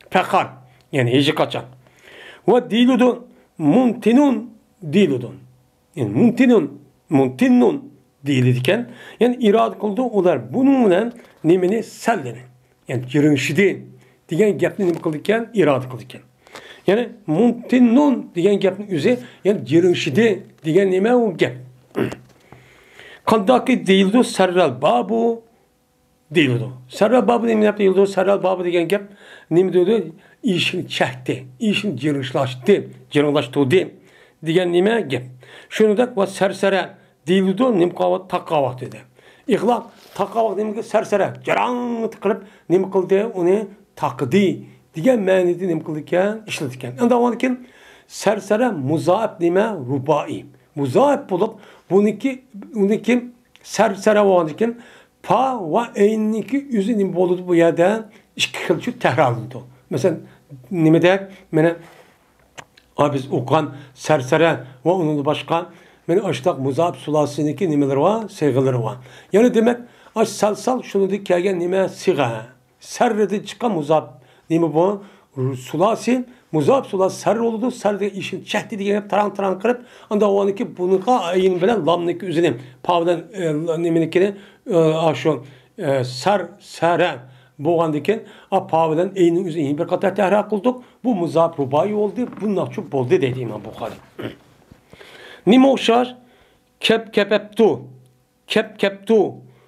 Pekar. Yani heci kaçan. Ve diludun muntinun diludun. Yani muntinnun dilidiken yani irad kıldı olar bununla nemini selleni. Yani jirinşidi diyen gapni nima kıldıkken irad kıldıkken. Yani muntinnun diyen gapni üzeri yani jirinşidi diyen nima o gap. Kandaki diludu serral babu diludu. Serral babu nima yaptı diludu serral babu diyen gap nima diyordu? İşini çekti, işini jirinlaştı diyen nime gap. Şunu da va sersere diludu nimqavat taqavat dedi. İxlaq taqavat nimge sersere jarang qilib nim qildi uni taqdi degan ma'nida nim qildikan ishlatgan. Endi avvalkin sersere muzaaf nima rubai. Muzaaf bo'lib uniki sersere bo'lgandan pa va ayniki o'zi nim bo'ldi bu yerda ikki xil takrorlandi. Mesela nimede mene biz okuyan sersere ve onun başka mene açtak muzab sulasındaki nimeler var, sigaları var. Yani demek aç salsal şunu da kelgen nime siga. Serrede çıkan muzab nime bu sulasi muzab sulasi serre oldu. Serre işin çekti diye hep taran kırıp anda o anki bununla ayın bilen lamniki üzerine pavdan nimenikini şu serre boğandiken apavdan eynin üzerine bir kadar tehrak kıldık. Bu muzab rubai oldu. Bu nakçup oldu dedi İmam Buxoriy. Nime oxşar? Keptu.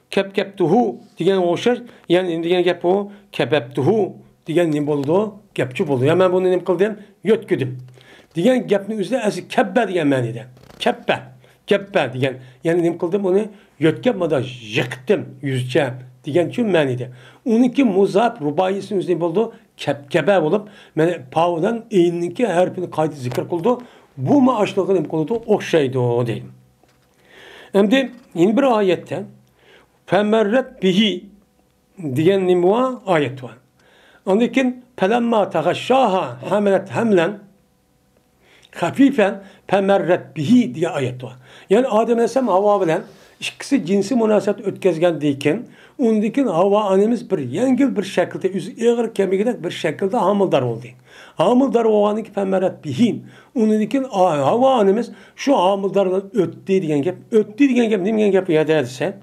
keptuhu degan o'xshash, ya'ni degan gap bu kebabtuhu degan nima bo'ldi? Gapchi bo'ldi. Ya men buni nima qildim? Yotkidim. Degan gapning o'zida asli kabba degan ma'noda. Kabba degan. Ya'ni nima qildim uni? Yotkabmada yiqitdim yuzcha degan uchun ma'noda. Uniki muzab ruboyisining o'zida bo'ldi? Kaba bo'lib, mana pavdan eyninki harfini qayta zikr qildi. Bu ma'ashliqni nima qildi? O'xshaydi deydi. Endi yeni bir oyatda femerret bihi degan nima oyat var. Ondan keyin felemma tagaşşaha hamalet hamlen hafifen femerret bihi diye ayet var. Yani Adem Aleyhisselam Havva bilen ikisi cinsi münasebet ötkazgandan undan keyin Havva annemiz bir yengil bir şekilde ağır kemigidek bir şekilde hamildar oldu. Hamildar olgandan keyin femerret bihi undan keyin Havva annemiz şu hamildardan öttü degan gap. Öttü degan gap nima degan gap ya dese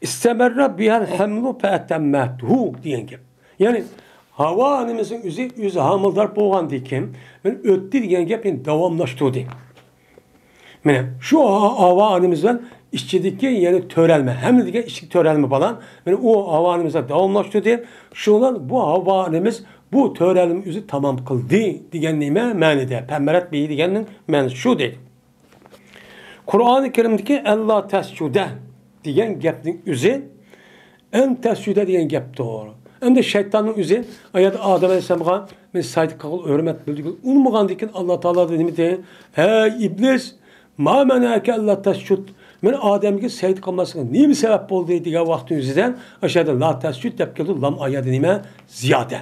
İstemerra bihal hamlu fe'temmatuhu degan gap. Yani Havva annemizin yüzü hamildar bo'lgan ekan, men o'tdi degan gap endi davomlashtirdi. Mana shu Havva annemizdan ichidagi yani törelme, hem de ichki törelme falan, men o Havva annemizdan davomlashtirdi. Shundan bu Havva annemiz bu törelme yüzü tamam qildi degan nima ma'noda? Pammarat bi deganning ma'nosi shu deydi. Qur'oni Karimdagi Allah tasjuda degan gapning o'zi en tasjuda degan gap to'g'ri. Hem de şeytanın üzeri ayet Adem Aleyhisselam'a men saydı kıl hürmet bildik. Ummagandan keyin Allah Taala dedi mi? Hey iblis, ma menake Allah tasjud. Men Adem'e saydı kılmasına nima sebep oldu degan vaqtin o'zidan aşağıda la tasjud deb keldi. Lam ayeti nima? Ziyade.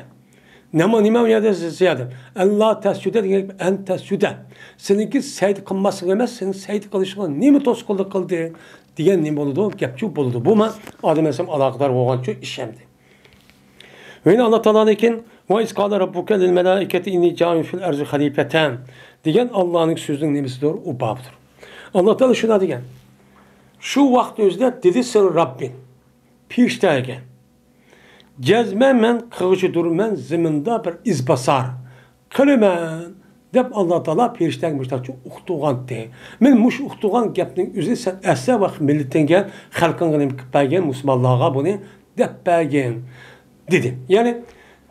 Nima ayeti ziyade. Allah tasjuda degan en tasjuda. Seninki saydı kılmasına emas, senin saydı kılışına nima to'sqinlik qildi degan nima bo'ldi? Gapchi bo'ldi. Bu ma Adem Aleyhisselam alaqadar bo'lgan uchun ishemdi. Ve Allah Teala'nın ve iskâle rabbuke lil melâiketi inni câin fil arzi halifeten degan Allah'ın sözünün nemisidir, o babdır. Allah Teala şuna degan. Şu vaqt o'zida dedi sen Rabbin piştege. Cezmen men qığıcıdır men ziminda bir izbasar. Kılımen deb Allah Teala piştege müştakçı uqtuğan de. Men muş uqtuğan gapning o'zi sen asla vaqt milletenge xalqinga nima qilib bergan musulmonlarga buni deb bergan. Dedi. Yani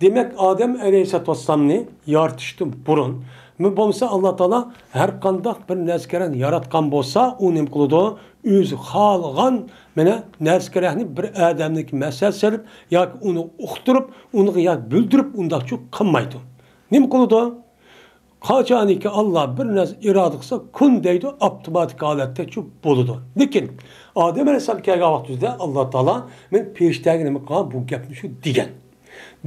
demek Adem Aleyhisselatü Vesselam'ni yaratıştı burun. Mü bolsa Allah Teala her kandak bir neskeren yaratkan bolsa o nim kılıdı. Üz halgan mene neskereni bir adamlık mesel serip ya onu uqturup onu ya büldürüp ondan çok kınmaydı. Nim kılıdı? Kaçani ki Allah bir nez iradıksa kun deydi otomatik halette çok boludu. Lekin Adem Aleyhisselam kelgan vaqtida Allah Taala men peştagi nima qilgan bu gapni shu degan.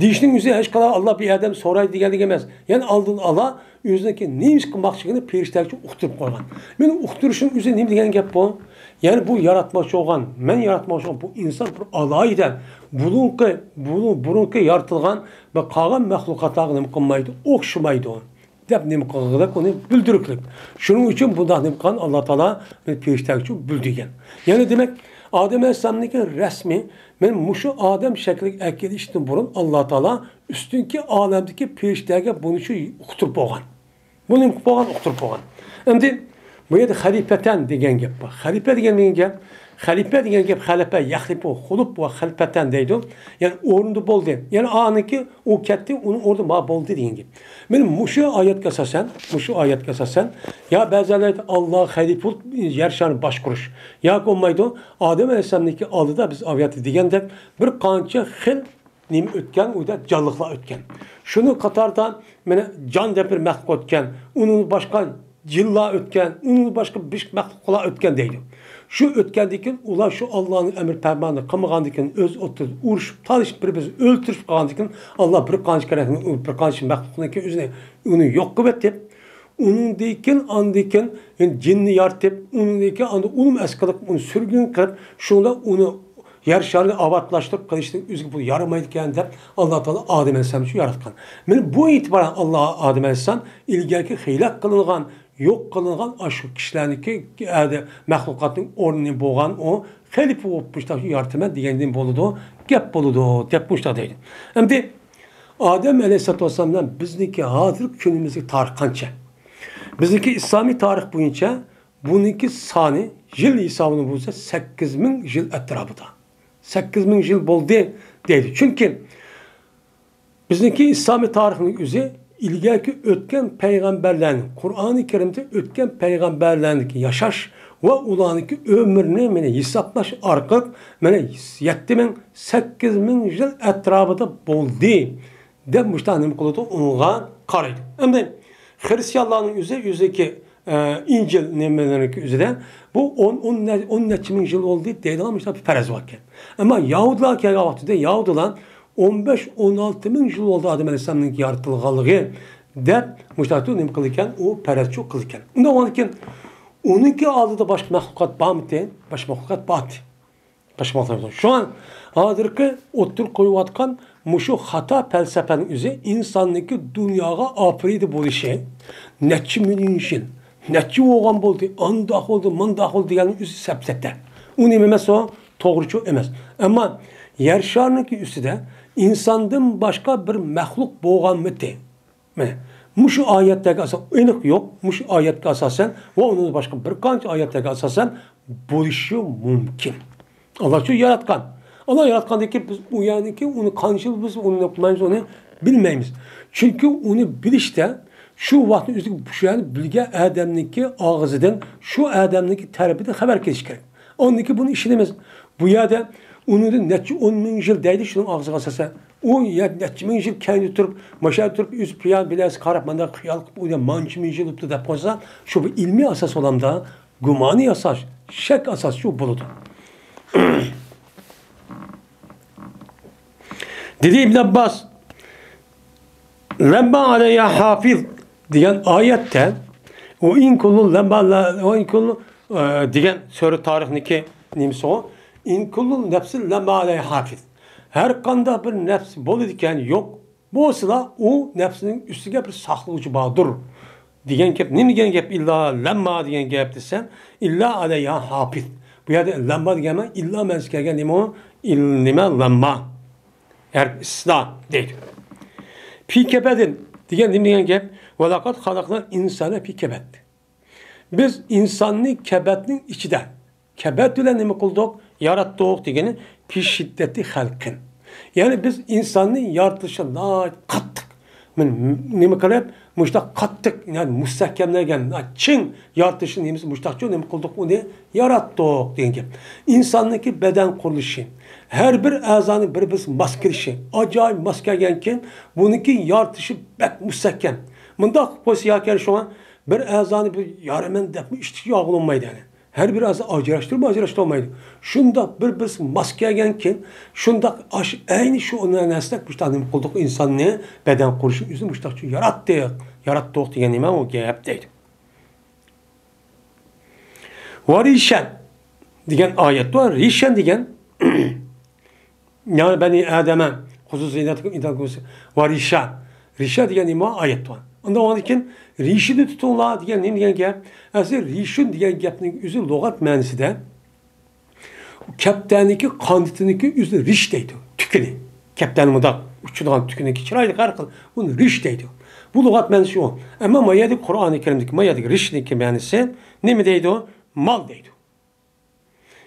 Deyishning o'zi hech qala Allah bir odam so'raydi deganlik emas. Ya'ni oldin Allah o'ziniki nima ish qilmoqchiligini peştagi uqtirib qo'ygan. Men uqtirishning o'zi nima degan gap bu? Ya'ni bu yaratmoqchi bo'lgan, men yaratmoqchi bo'lgan bu inson bir alayda burunki yaratilgan va qolgan mahluqotlarga nima qilmaydi, o'xshamaydi. Deb nima qilganda uni bildiriklik. Shuning uchun bunday nima qilgan Allah Taala men peştagi uchun bildirgan. Ya'ni demak Adem Aleyhisselam'daki resmi men muşu Adem şekli ekilişten burun Allah Taala üstünki alemdeki peştege bunu şu uqtirib bo'lgan. Bunu uqtirib bo'lgan. Endi bu yerda halifeten degan gap bor. Halife degan gap, halife degan gap halife yaxlipu xulub va halifeten deydi. Yani o'rnida bo'ldi. Yani aniki o ketdi, uni o'rnida ma bo'ldi degan gap. Men muşu ayetga asosan, ya ba'zilar Allah haliful yer shani boshqurish. Ya olmaydi. Adem Aleyhisselam'niki oldida biz aviyati degandek bir qancha xil nima o'tgan, uyda jonliqlar o'tgan. Shuni qatordan meni jon deb bir maxluq o'tgan, uni boshqa jinlar o'tgan, uni boshqa besh maxluqlar o'tgan deydi. Şu ötkendikin ular şu Allah'ın emir fermanını qilmagandikin öz o'tib urishib talishib bir-birimizni o'ltirib qolgandikin Allah bir qancha kerakni bir qancha maxluqniki o'zini uni yo'q qilib deb uningdikin andikin jinni yaratib uningdikin anda ulum asqilib uni surgun qilib shunda uni yer sharini obodlashtirib qilishning o'ziga bu yaramaydi ekan deb Alloh taolo Adem alayhisalomni shu yaratgan. Mana bu e'tiboran Alloh Adem alayhisalom ilgari xiylat qilingan yo'q qilingan shu kishilarniki maxluqotning o'rni bo'lgan o xalifa bo'lib shu yaratman degandan bo'ladi, gap bo'ladi deb mushta deydi. Endi Adem alayhisalomdan bizniki hozir kunimizga tarix qancha? Bizniki islomiy tarix bo'yicha buniki soni yil hisobini bo'lsa 8000 yil atrofida. 8000 yıl oldu deydi. Çünkü bizdeki İslami tarihinin üzü ilgaki ötken peygamberlerin, Kur'an-ı Kerim'de ötken peygamberlerin yaşaş ve ulanıki ömrünü mene hesaplaş arqıq mene 7000-8000 yıl etrafında oldu deb müştanim kılıdı onğa qaraydı. Hem Hristiyanların yüzdeki İncil nemelerinin üzerinde bu 10 neçə min yıl oldu deydi ama işte bir perez varken. Ama Yahudiler ki Yahudiler 15-16 min yıl oldu Adem Aleyhisselam'ın yaratılğanlığı der müştahitü nem kılırken o perez çok kılırken. Onda olanken onunki aldığı başka mahlukat var mı deyin? Başka mahlukat var. Başka mahlukat var. Şu an hazırki otur koyuvatkan muşu hata felsefenin üzeri insanlıki dünyaya apriydi bu işe. Neçi milyon yıl, neçi oğan oldu, andak oldu, mandak oldu yani üzeri sepsette. Onun emez o, doğrucu emez. Ama yer şarındaki üstüde insandan başka bir mahluk boğan mı deyin? Muşu ayetteki asasen enik yok. Muşu ayetteki asasen ve onun başka birkaç ayetteki asasen bu işi mümkün. Allah çünkü yaratkan. Allah yaratkan ki biz uyanı ki onu kançıl biz onu yapmayız onu bilmeyimiz. Çünkü onu bilişte şu vaktin üstü şu yani bilge Adem'deki ağzıdan şu Adem'deki terbiyetten haber geçiş gerek. Ondaki bunu işlemez. Bu yerde onu da neçe 10 bin yıl değdi şunun ağzı asasen. O ya neçe bin yıl kendi tutup maşa tutup üst piyan bilesi karapmanda kıyal o da mançı bin yıl tutup da koysa şu bir ilmi asas olan da gumani asas, şek asas şu buludu. Dedi İbn Abbas lemma aleyhe hafiz diyen ayette o in kullu lemma o in kullu diyen sure tarihindeki nimsi o in kullu nefsin lemma aleyhe hafiz. Her kanda bir nefs bolurken yok. Bu olsa o nefsinin üstüne bir saklıcı bağdır. Diyen gep ne diyen gep illa lemma diyen gep desen illa aleyhe hafiz. Bu yerde lemma diyen illa menskergen nime o ilnime lemma. Eğer ıslah değil. Pi kebedin diyen gep ve lakat halaklar insana pi kebed. Biz insanlı kebedin içinde. Kebed ile ne mi kıldık? Yarattık diyeni pi şiddeti halkın. Yani biz insanlı yaratılışına kattık. Ne mi kalep? Muştak kattık. Yani müstehkemlerken çin yaratılışın neyimiz muştakçı ne mi kıldık? Onu yarattık diyen gep. İnsanlık beden kuruluşu. Her bir azanın bir maskelişi. Acayip maskelgenken bununki yartışı bek müstehkem. Bunda posiyakar şu an bir azanı bir yarımen defmi işte yağlanmaydı yani. Her bir azı acıraştırmaydı. Şunda bir maskelgenken şunda aynı şu onun nesnek müştahının kulduk insan ne beden kuruşu yüzü müştahçı yarattık diyen imam o gayepteydi. Var rişen diyen ayet var. Rişen diyen yani Beni Adem'e hususiyet var rişa. Rişa diyen ima ayet var. Onda onun için rişini tutunla diyen ne diyen gep? Aslında rişin diyen gepnin üzü logat manisi de kaptaniki kanditiniki üzü riş deydi. Tükeni. Kaptanımı da uçudan tükeniki çıraydı karkıl. Bunu riş deydi. Bu logat manisi o. Ama mayadı Kur'an-ı Kerim'deki mayadı rişindeki manisi ne mi deydi o? Mal deydi.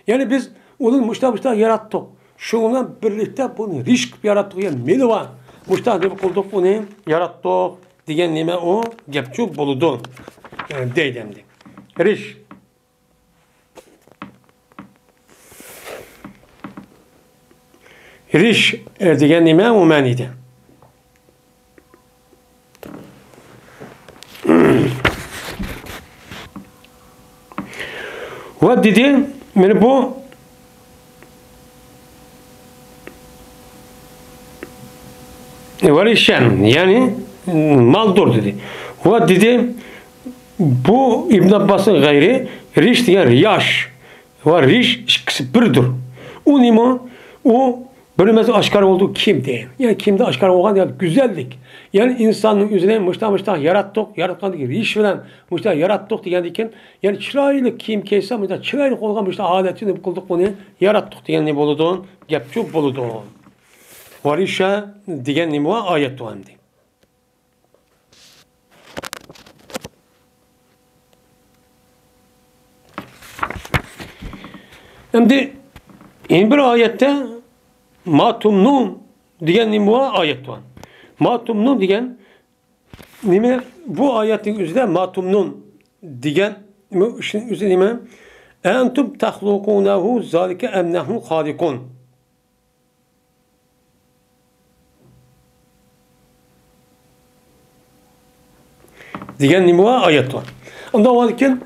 Yani biz onun muşta yarattık. Şununla birlikte bunu risk yarattık yani meli var. Muştahı kulduk bunu yarattık diyen nime o gepçuk buludu. Yani deydemdi. Risk. Risk diyen nime o maniydi. Ve dedi yani bu var işen yani maldur dedi. Ve dedi bu İbn Abbas'ın gayri riş diyen riyaş ve riş ikisi birdir. O nima o bölünmesi aşkar olduğu kim diye. Yani kimde aşkar olan yani güzellik. Yani insanın üzerine müştah yarattık. Yaratkandaki riş falan müştah yarattık diyen yani çıraylık kim keyse müştah çıraylık olgan müştah adetini kıldık bunu yarattık diyen ne buluduğun gepçuk buluduğun. Varişa diyen nime ayet doğandı. Şimdi Yani bir ayette matumnun diyen nime ayet var. Matumnun diyen nime bu ayetin üzerinde matumnun diyen işin üzerinde entum tahlukunahu zalike emnahum halikun. Diyen nime ayet var. Ondan varken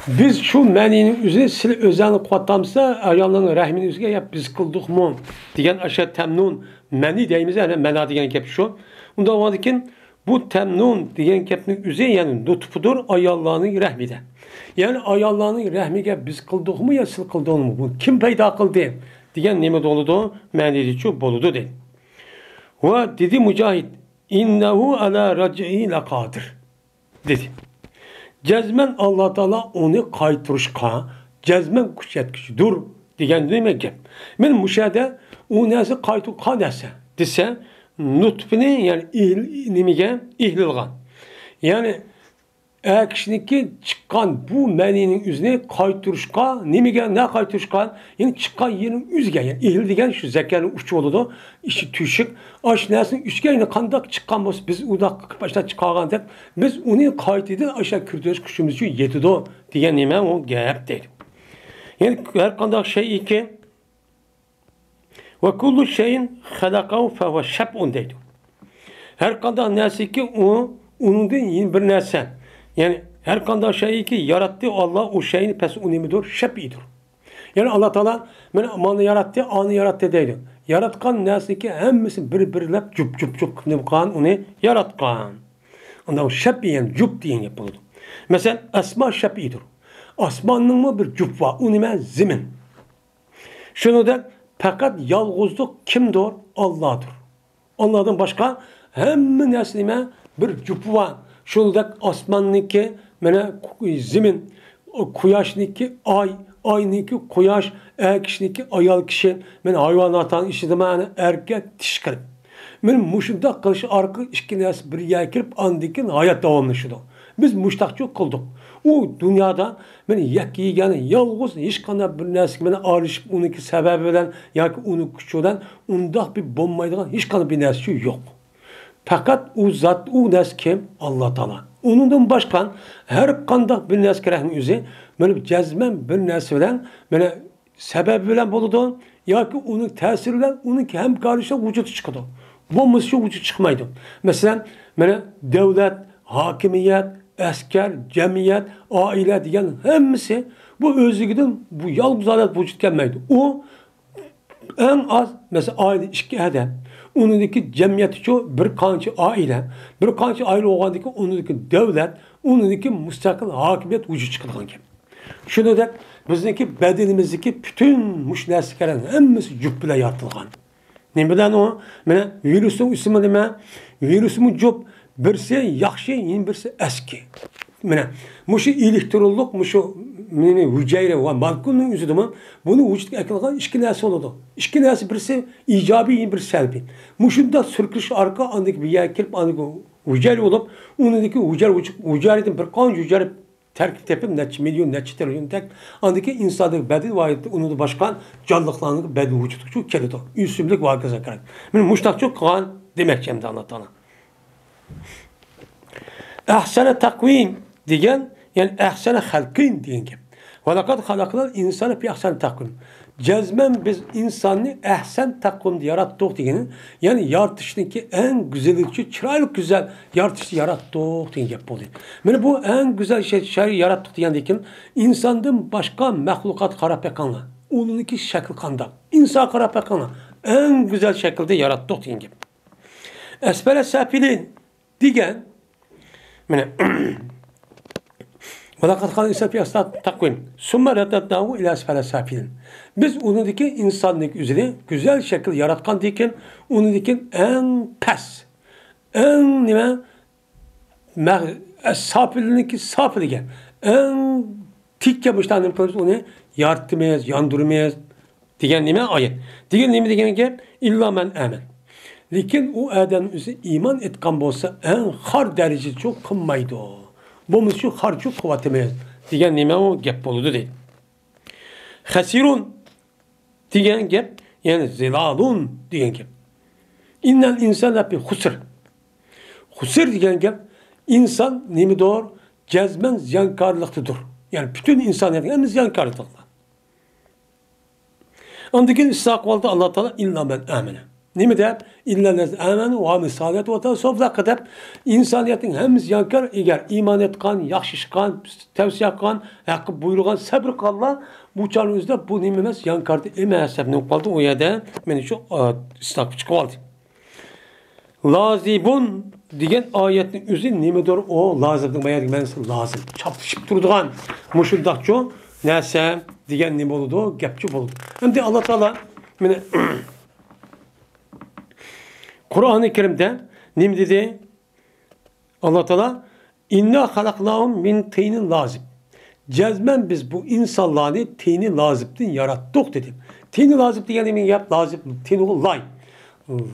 biz şu meninin üzerine sil özelini kuatamsa ayağlarının rahminin üzerine yap biz kıldık mı? Diyen aşağı temnun meni deyimiz yani mena diyen kep şu. Ondan varken bu temnun diyen kepnin üzerine yani lütfudur ayağlarının rahmide. Yani ayağlarının rahmine biz kıldık mı ya sil kıldık mı? Bu kim peyda kıldı? Diyen nime doludu? Meni şu boludu değil. Ve dedi Mücahit innehu ala rac'i lakadir dedi. Cezmen Allah Teala onu kaytırışka, cezmen kuşetkişidir diyen demek ki. Ben müşahede o nesi kaytırışka dese nutfini yani nimige ihlilgan. Yani eğer kişiniki çıkan bu meninin üzerine kaytırışka, nimige ne kaytırışka? Yani çıkan yerin üzge yani ihlil degen şu zekanın uçu oludu. İşi tüşük. Aş nesin üçgeni kandak çıkan olsa biz udak başta çıkargan dep biz onu kaytıdı aşağı kürdüş kuşumuzu yedi o diyen nime o gayep değil. Yani her kandak şey iki ve kullu şeyin halakahu fe ve şeb'un deydi. Her kandak nesi ki o onun yeni bir nesi. Yani her kandak şey ki yarattı Allah o şeyin pes unimidir, şeb'idir. Yani Allah Teala beni amanı yarattı, anı yarattı deydi. Yaratkan nesi ki hemmisi birbirlep cüp nimkan onu yaratkan. Ondan şeb'iyen cüp diyen yapıldı. Mesela asma şeb'idir. Asmanın mı bir cüp var, unime zemin. Şunu da fakat yalğızlık kimdir? Allah'dır. Allah'tan başka hem neslime bir cüp var. Şunu da asmanniki, zemin, kuyaşniki ay, ayniki kuyaş, kişiniki ayal kişi, hayvanattan işidim erkek tişkirip. Muşunda kılıç arka işkinesi bir yer kirip andikin hayat devamlaşıdı. Biz muştakçı kıldık. O dünyada yak yiyeni yalğız hiç kadar bir nesli arışıp onunki sebebi bilen ya ki onu küçüğüden ondak bir bombaydıgan hiç kadar bir nesli yok. Fakat o zat, o nes kim? Allah Teala. Onundan başkan her kandak bir nes kerehnin yüzü böyle cezmen bir nes bilen böyle sebebi bilen buludu ya ki onun tesiriyle onunki hem karışa vücudu çıkıyordu. Bu şu vücut çıkmaydı. Mesela devlet, hakimiyet, asker, cemiyet, aile diyen hepsi bu özlüğüden bu yalnız alet vücut gelmeydi. O en az mesela aile işki eden onundaki cemiyeti şu bir kançı aile olgandaki onundaki devlet, onundaki müstakil hakimiyet vücut çıkılan gibi. Şunu da bizdeki bedenimizdeki bütün müşnesliklerin hepsi cübbüle yaratılgan. Ne bilen o? Virüsün ismi nime? Virüsün cübb birisi yaxşı, yine birisi eski. Muşu elektrolluk, muşu hücre ve balkonun yüzüdü bunu vücutga ekilgan iki narsa oldu. İki narsa birisi icabi, yine birisi selbi. Muşunda sürküş arka andaki bir yer kirip andaki hücre olup onundaki hücreden bir kanca hücre terkip tepip neçe milyon, neçe trilyon tek andaki insanlık bedi vayette onu da başkan canlıklarının bedi vücudu çok kelidi. Üstümlük vakıza gerek. Muştak çok kan demek hem de anlatana. Ahsene takvim diyen yani ahsene halkin diyen gibi. Ve lekad halaklar insanı fi ahsene takvim. Cezmen biz insanı ahsen takvim diye yarattık diyenin yani yaratışındaki en güzellikçi, çıraylık güzel yaratışı yarattık diyen gibi oluyor. Yani bu en güzel şey yarattık diyen diyen insandan başka mahlukat karapekanla. Onunki şekil kanda. İnsan karapekanla. En güzel şekilde yarattık diyen gibi. Esfele safilin diyen وَلَقَدْ خَلَقَ الْاِنْسَانَ فِي أَحْسَنِ تَقْوِيمٍ ثُمَّ رَدَدْنَاهُ اِلَى أَسْفَلِ سَافِلِينَ Biz onundaki insanlık üzere güzel şekilde yaratkan diken onundaki en pes, en safilindeki safiligen, en tik yapmışlar onu yaratmayız, yandırmayız diyen nime ayet. Diyen nime diyen ki illa men amen. Lakin o adamın üzerine iman etkan olsa en har derece çok kınmaydı o. Bu şu har çok kuvvetmeyiz. Diyen nime o gep boludu değil. Hasirun degan gap, yani zilalun degan gap. İnnel insan hep husr. Husr degan gap, insan nemi doğru? Cezmen ziyankarlıktıdır. Yani bütün insaniyetın en ziyankarlıktıdır. Andaki istakvalda Allah Teala illa men amene. Nemi de? İlla lez amenu ve amin saliyat ve tasavvuf kadar insaniyetin hem ziyankar eğer iman etkan, yaxşı çıkan, tavsiye etkan, hakkı buyurgan, sabır kallar bu çağrınızda bu nimemez ziyankardı. Hesap ne kaldı o yerde beni şu istakvı çıkıvaldı. Lazibun degan ayetin özü nimedir o lazımdın bayağı manası lazım. Çapışıp durduğun muşundakçı nese degan nima bo'ldi gapchi bo'ldi. Endi Allah Teala meni Kur'an-ı Kerim'de nim dedi Allah Teala inna halaknahum min tinin lazım. Cezmen biz bu insanları tini lazımdan yarattık dedi. Tini lazım diyen emin yap lazım tini lay.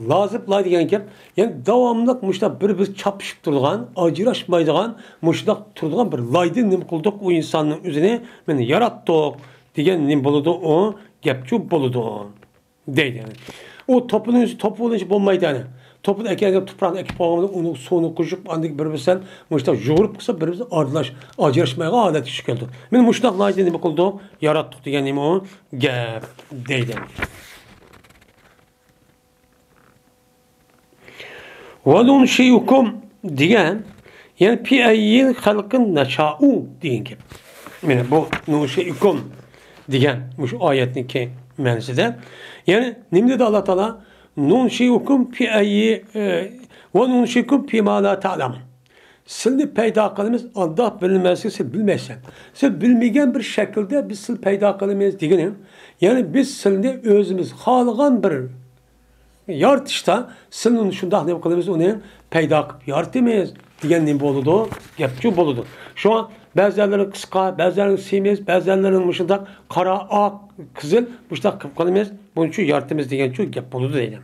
Lazım lay diyen gap yani davamlıq muşda bir çapışıp durduğun, acıraşmaydıgan, muşda durduğun bir laydı nim kıldık o insanın üzerine beni yarattık diyen nim buludu o gapçu buludu deydi yani. O topun özü topu olunca bulmaydı yani. Topun ekerken toprağın ekip olmadı onu sonu kuşup andık birbirsen muşda yoğurup kısa birbirsen ardılaş acıraşmaya adet düşük geldi. Ben muşda laydı nim kıldık yarattık diyen nim o gap deydi. وَلُنْ شَيْءُكُمْ diyen yani pi ayyin halkın neşa'u deyin ki. Yani bu nuşe'ikum diyen bu ayetin ki mensi de. Yani nimde de Allah Teala nuşe'ikum pi ayyi ve nuşe'ikum pi ma la ta'lamun. Silni peyda kılımız Allah bilinmezse sil bilmezsen. Sil bilmegen bir şekilde biz sil peyda kılımız diyelim. Yani biz silni özümüz halgan bir yaratışta silnin şunda ne kılımız onu peyda kılıp yaratımız diyen ne boludu? Gapçı boludu. Şu an bazılarının kıska, bazılarının simiz, bazılarının muşunda kara, ak, kızıl muşunda kılımız bunun için yaratımız diyen şu gap boludu diyelim.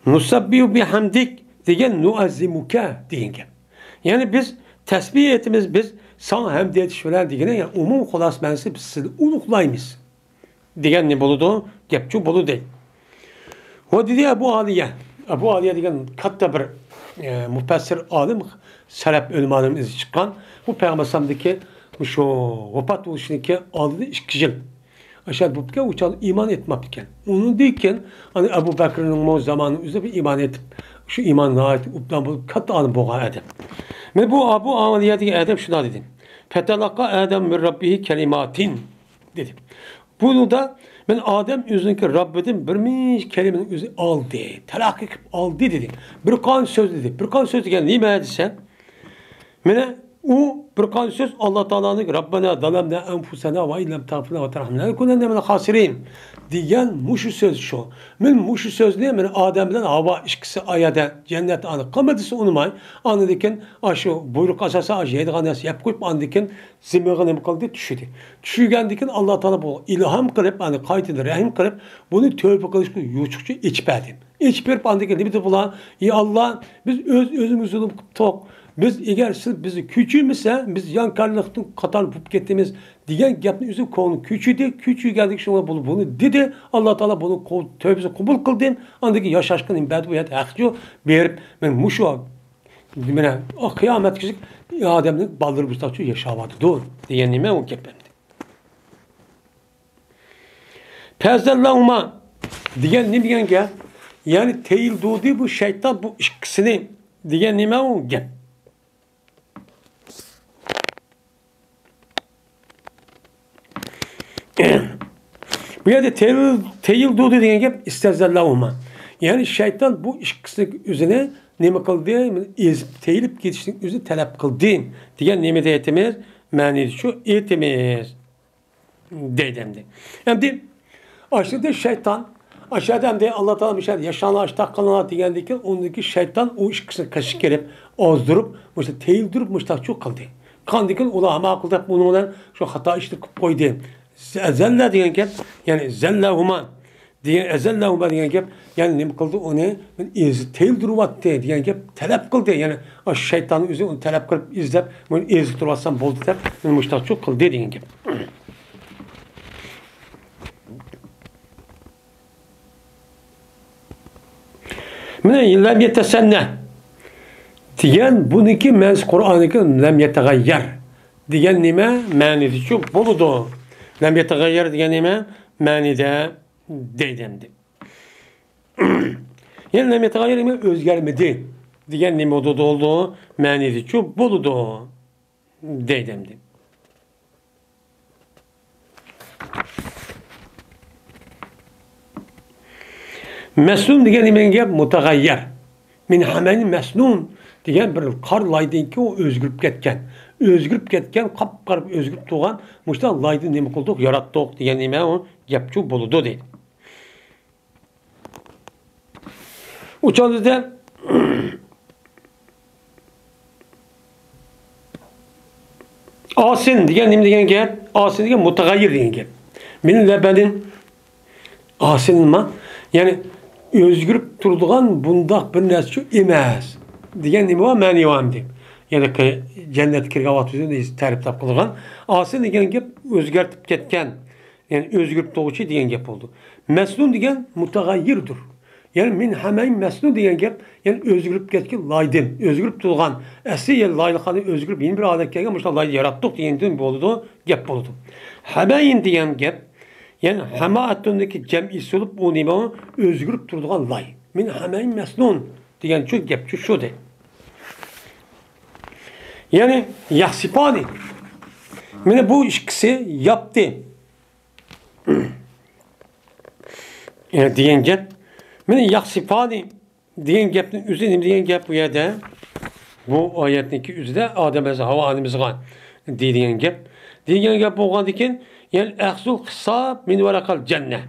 Nusabbihu bihamdik diyen nuazzimuka diyen gap. Yani biz tesbih etimiz biz sana hamd etişveler diyen yani umum kolas bensi biz sizi uluklayımız. Diyen ne boludu? Gapçı bolu değil. O dedi Ebu Aliye. Ebu Aliye diyen katta bir müfessir alim Serap ölüm alim izi çıkan bu Peygamber'deki şu vefat oluşundaki adı 2 yıl. Aşağı bu ki uçal iman etmekten. Onun deyken hani Ebu Bekir'in o zamanı üzerine iman etip şu imanına ait uptan bu katta alim boğa edip. Ve bu Ebu Aliye'deki edep şuna dedim. Fetelaka Adem min Rabbihi kelimatin dedim. Bunu da ben Adem üzerindeki Rabbim birmiş kelimenin üzerine aldı. Telakki aldı dedi. Bir kan söz dedi. Bir kan söz dedi. Ne meğerdiyse? Mene o bir kan söz Allah Teala'nın Rabbena dalamna enfusena ve illem tağfirna ve terhamna lekunenne min hasirin diyen muşu söz şu. Men muşu söz ne? Men Adem'den hava işkisi ayada cennet anı. Kamadisi unumay. Anıdiken aşı buyruk asası aşı yediğanesi yap koyup anıdiken zimmeğine mi kaldı? Düşüdü. Düşügendiken Allah Teala bu ilham kılıp hani kayıtını rahim kılıp bunu tövbe kılıçkı yuçukçu içperdi. İçperip anıdiken ne bitti bulan? Ya Allah biz özümüz zulüm tok. Biz eğer siz bizi küçüğümüzse biz yankarlıktan katar bulup gittiğimiz diyen gapni üzüm konu küçüğüydü. Küçüğü geldik şuna bunu dedi. Allah Teala bunu tövbesi kabul kıldı. Andaki yaşaşkın imbedi bu yet akçı berip ben muşu dimene kıyamet küçük Adem'in baldırı bustakçı yaşamadı. Doğru. Diyen nime o gapemdi. Pezdellahuma diyen ne diyen gap? Yani teyil doğdu bu şeytan bu ikisini diyen nime o gap. Bu yerde teyil doğdu diyen gap istezellahuma. Yani şeytan bu ikisini üzerine ne kıldı? Teyilip gidişinin üzerine talep kıldı. Diyen nimede etimiz, manisi şu etimiz. Dedemdi. Hem de aşağıda şeytan, aşağıda hem de Allah Teala bir yaşanı açta kalana diyendeki ondaki şeytan o ikisini kaşık gelip azdurup, teyil durup müştak çok kıldı. Kandikin ulama akılda bununla şu hata işte koydu. Ezelle diyen gap yani zellahuma diyen ezellahuma diyen gap yani ne kıldı onu teyil duruvattı diyen gap talep kıldı yani o şeytanın üzerine onu talep kılıp izlep bunu ezip durvatsan boldu der müştak çok kıldı diyen gap. lem yetesenne diyen buniki mens Kur'an'daki lem yetegayyer diyen nime manisi çok boludu. Lem yetegayyer diyen nime manide deydemdi. Yani lem yetegayyer nime özgermedi diyen nime oldu manisi çok boludu deydemdi. Mesnun diyen nime mutagayyer. Min hamenin mesnun diyen bir karlaydın ki o özgürüp ketken. Özgürüp ketken, kapkarıp özgürüp doğan, muşta laydın nemi kıldıq, yarattık diyen neme o yapçu buludu deydi. Uçanızda asin diyen nemi diyen gel, asin diyen mutagayir diyen gel. Benim lebenin asin ma, yani özgürüp durduğun bundaq bir nəsçü eməz. Diyen nemi var, məni var deyim. Yani ki cennet kirgavat üzerinde tərif tapılğan. Asil diyen gep özgertip ketken. Yani özgürüp doğuçu diyen gep oldu. Mesnun diyen mutagayyirdir. Yani min hameyn mesnun diyen gep yani özgürüp ketken laydın. Özgürüp durğan. Əsli yer laylıqanı özgürüp yeni bir adet gelgen. Muşta laydı yarattık diyen bir oldu. Gep oldu. Hameyn diyen gep yani hama attığındaki cem'isi olup o nime özgürüp durduğan lay. Min hameyn mesnun diyen çok gep şu de. Yani Yahsipani yani bu işkisi yaptı. Yani diyen gep yani Yahsipani diyen gepin üzerine diyen gep bu yerde bu ayetteki üzerinde Adem'e hava animiz gan diyen gep. Diyen gep olgan diken yani ehsul hesab min verakal cennet.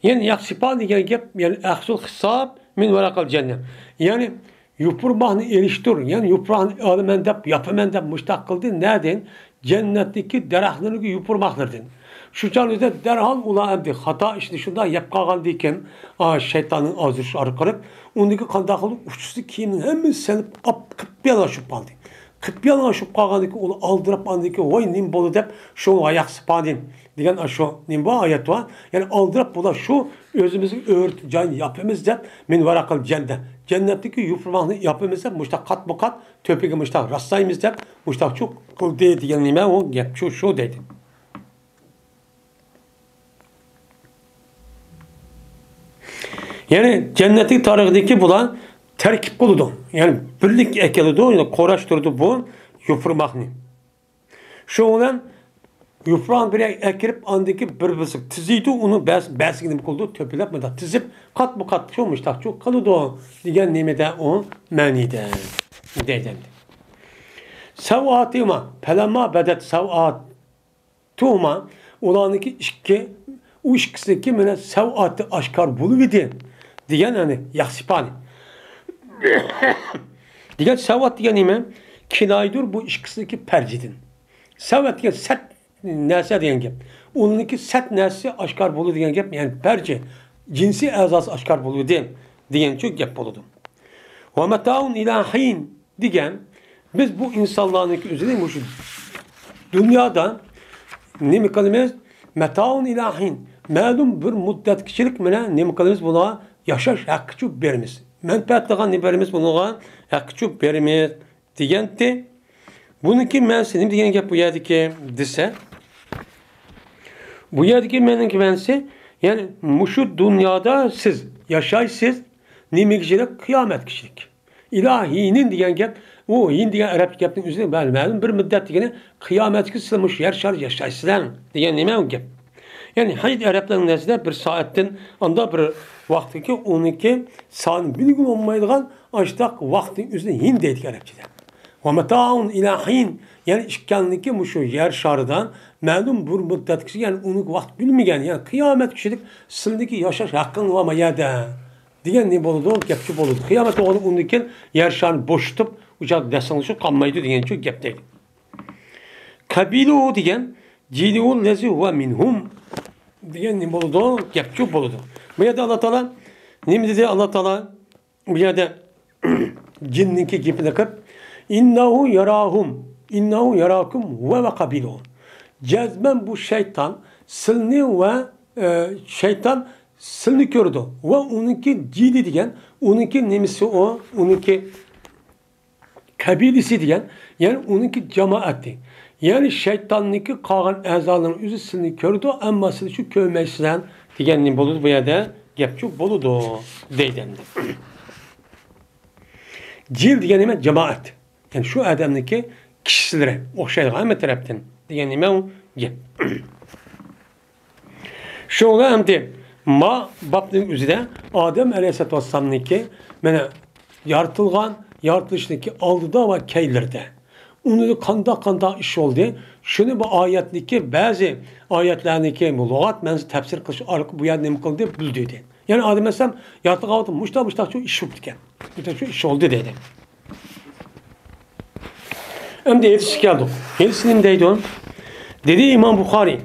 Yani Yahsipani diyen gep yani ehsul hesab min verakal cennet. Yani yupurmağını eriştir. Yani yuprağını alımendep, yapımendep müştak kıldı. Neden? Cennetteki derahlarını yupurmaklardır. Şu canlıda derhal ulan emdi. Hata işte şunda yapkagan deyken şeytanın ağzı arkarıp ondaki kandaklı uçusu kimin hemen senip kıpyan aşıp kaldı. Kıpyan aşıp kalgandaki onu aldırıp andaki oy nimbolu dep şu ayak sıpadın. Diyen aşo nimba ayet var. Yani aldırıp bula şu özümüzü ört can yapımız dep min varakal cennet. Cennetteki yufurmağını yapımız dep muştak kat bu kat töpeki muştak rastayımız dep muştak çok kıldı diyen nime o gep şu dedi. Yani cennetin tarihindeki bulan terkip kılıdı. Yani birlik ekelidi, yani koraştırdı bu yufurmağını. Şu olan yufrağın bir ekirip andaki bir bısık tiziydi, onu bəsigini kıldı, töpülep mi da tizip kat bu kat şu müştak çok kalıdı o. Diyen nimede o mənide. Deydemdi. Sev'atıma, pelemma bedet sev'atuhuma olanıki işki, o işkisindeki mene sev'atı aşkar buluvidi. Diyen hani Yahsipani. Diyen sev'at diyen nime kinaydur bu işkisindeki percidin. Sev'at diyen set nese diyen gep. Onunki set nesi aşkar bulu diyen gep. Yani perci cinsi azası aşkar bulu diyen çok gep buludu. Ve metaun ilahin diyen biz bu insanların üzerinde bu dünyada ne mi kalimez? Metaun ilahin. Məlum bir müddet kişilik mene ne mi kalimez buna yaşaş hakkı berimiz. Menfaatlığa ne berimiz buna hakkı berimiz diyen de bununki mensi diyen gep bu yerdeki dese bu yerdeki menki mensi yani muşu dünyada siz yaşaysız ne kişilik kıyamet kişilik. İlahinin diyen gep o hin diyen Arap gepin üzerine məlum bir müddet diyen kıyamet kısılmış yer şar yaşaysızlar diyen ne o gep. Yani hayır Arapların nezdinde bir saatten anda bir vakti ki 12 saat bir gün olmaydıgan açtak vaktin üzerine hin deydik Arapçada. Ve metaun ilahin yani işkanlıki muşu yer şarıdan məlum bir müddet kişi yani onu vakt bilmeyen yani kıyamet kişilik sildeki yaşaş hakkın var mı yerde diyen ne boludu gepçi boludu. Kıyamet oğlu ondaki yer şarını boştup ucak desanlışı kalmaydı diyen çok gepteydi. Kabilu diyen cidiul lezi huve minhum diyen ne boludu gepçi boludu. Bu yerde Allah Teala ne mi dedi Allah Teala bu yerde cinninki gibi nakıp İnnehu yarakum ve kabiluhum. Cezmen bu şeytan silni ve şeytan silni ko'rdi va uniki jidi degan, uniki nemisi o, uniki kabilesi degan, ya'ni uniki jamoati. Ya'ni shaytonniki qolgan a'zolaring o'zi silni ko'rdi, ammo siz shu ko'rmaysizlar degan nima bo'ladi bu yerda? Gap shu bo'ladi deydi endi. Jil degan nima? Jamoat. Yani şu adamdaki kişilere o'xshaydi hamma tarafdan degan nima u gap. Shunga hamda ma babning o'zida Odam alayhisolatu vassalamniki mana yaratilishning oldida va keylarda uni qanday ish bo'ldi. Shuni bu oyatniki ba'zi oyatlarniki bu lug'at ma'nosi tafsir qilish orqali bu yerda nima qildi bildi. Yani Odam alayhisalom yaratilgan mushta shu ish bo'ldi ekan. Shu ish oldu dedi. Hem de hadis geldik. Hadisinin deydi o. Dedi İmam Bukhari.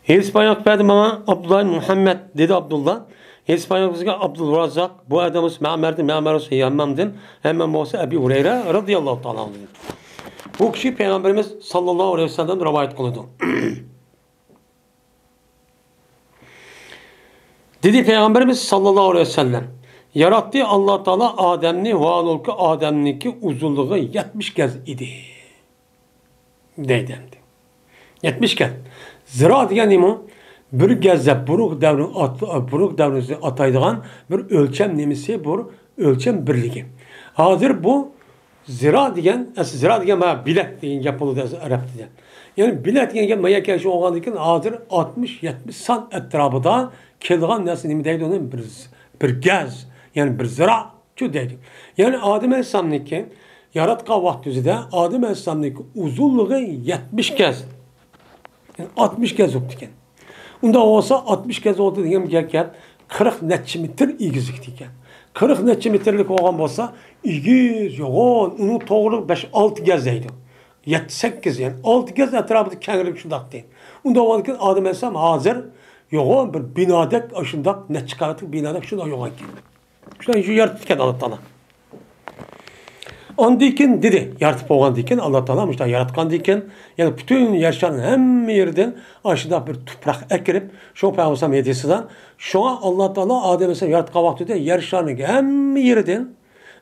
Hadis bayağı verdi bana Abdullah Muhammed dedi Abdullah. Hadis bayağı bizge Abdülrazak. Bu adamız Ma'mer'ı Yammam'dın. Hemen olsa Ebu Hureyre radıyallahu ta'ala anhu. Bu kişi Peygamberimiz sallallahu aleyhi ve sellem rivayet kıldı. Dedi Peygamberimiz sallallahu aleyhi ve sellem. Yarattı Allah Teala Adem'ni ve anolki Adem'niki uzunluğu 70 kez idi. Deydi. 70 kez. Zira degan nima? Bir gezde buruk devrini ataydigan bir ölçem nemisi, bu ölçem birligi. Hazır bu zira degan bana bilet degan gap bo'ladi Arab tilida. Yani bilet degan gap maya kelişi olgandan keyin hazır 60-70 san etrafida kelgan narsa nima deydi onu bir gez. Yani bir zira şu deydi. Yani Adem Aleyhisselam'niki yaratgan vaqtida Adem Aleyhisselam'niki uzunluğu 70 kez. Yani 60 kez oldu ekan. Unda olsa 60 kez oldu degan gap 40 necha metr egizlik ekan. 40 necha metrlik olgan bo'lsa, egiz, yo'g'on, uni to'g'ri 5-6 kez deydi. 7-8 yani 6 kez etrafida kenglik shundaq deydi. Unda olgan Adem Aleyhisselam hazır yo'g'on bir binodak shundaq necha qavatli binodak shunday yo'g'on ekan. Şundan şu yaratırken Allah Teala. Ondikin dedi, yaratıp olgandikin Allah Teala işte yaratkan dikin, yani bütün yaşayan hem yerden aşağıda bir toprak ekirip, şu Peygamber Medisa'dan, şu an Allah Teala Adem'e yaratkan vaktinde yaşayan hem yerden,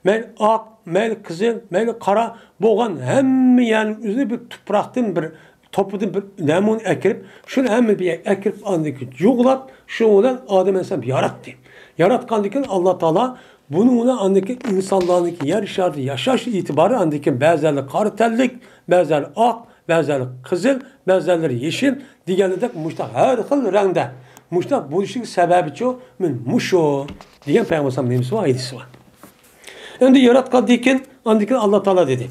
meyl ak, meyl kızıl, meyl kara, boğan hem yani üzerine bir topraktan bir topladım bir lemon ekirip, şunu hem bir ekirip andaki yuğlap, şundan Adem'e yarattı. Yaratkan diken Allah Teala bununla andaki insanlardaki yer şartı yaşaş itibarı andaki bazıları kartellik, bazıları ak, bazıları kızıl, bazıları yeşil, diğerleri de muştak her hıl renkte. Muştak bu işin sebebi çoğu muşo diyen Peygamber nemisi var, ayetisi var. Yani yaratkan diken andaki Allah Teala dedi.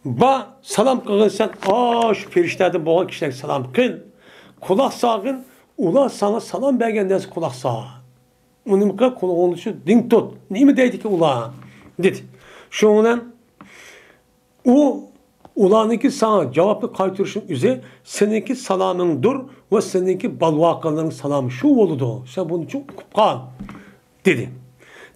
Ba salam kılın sen, şu periştede boğan kişiler salam kıl. Kulak sağın, ula sana salam bergenden kulak sağ. Onun kadar kulağın dışı din tut. Ne mi dedi ki ula? Dedi. Şundan o ulanınki sana cevaplı kaytırışın üzere seninki salamın dur ve seninki balvakaların salamı şu oldu. Sen bunu çok kupkan dedi.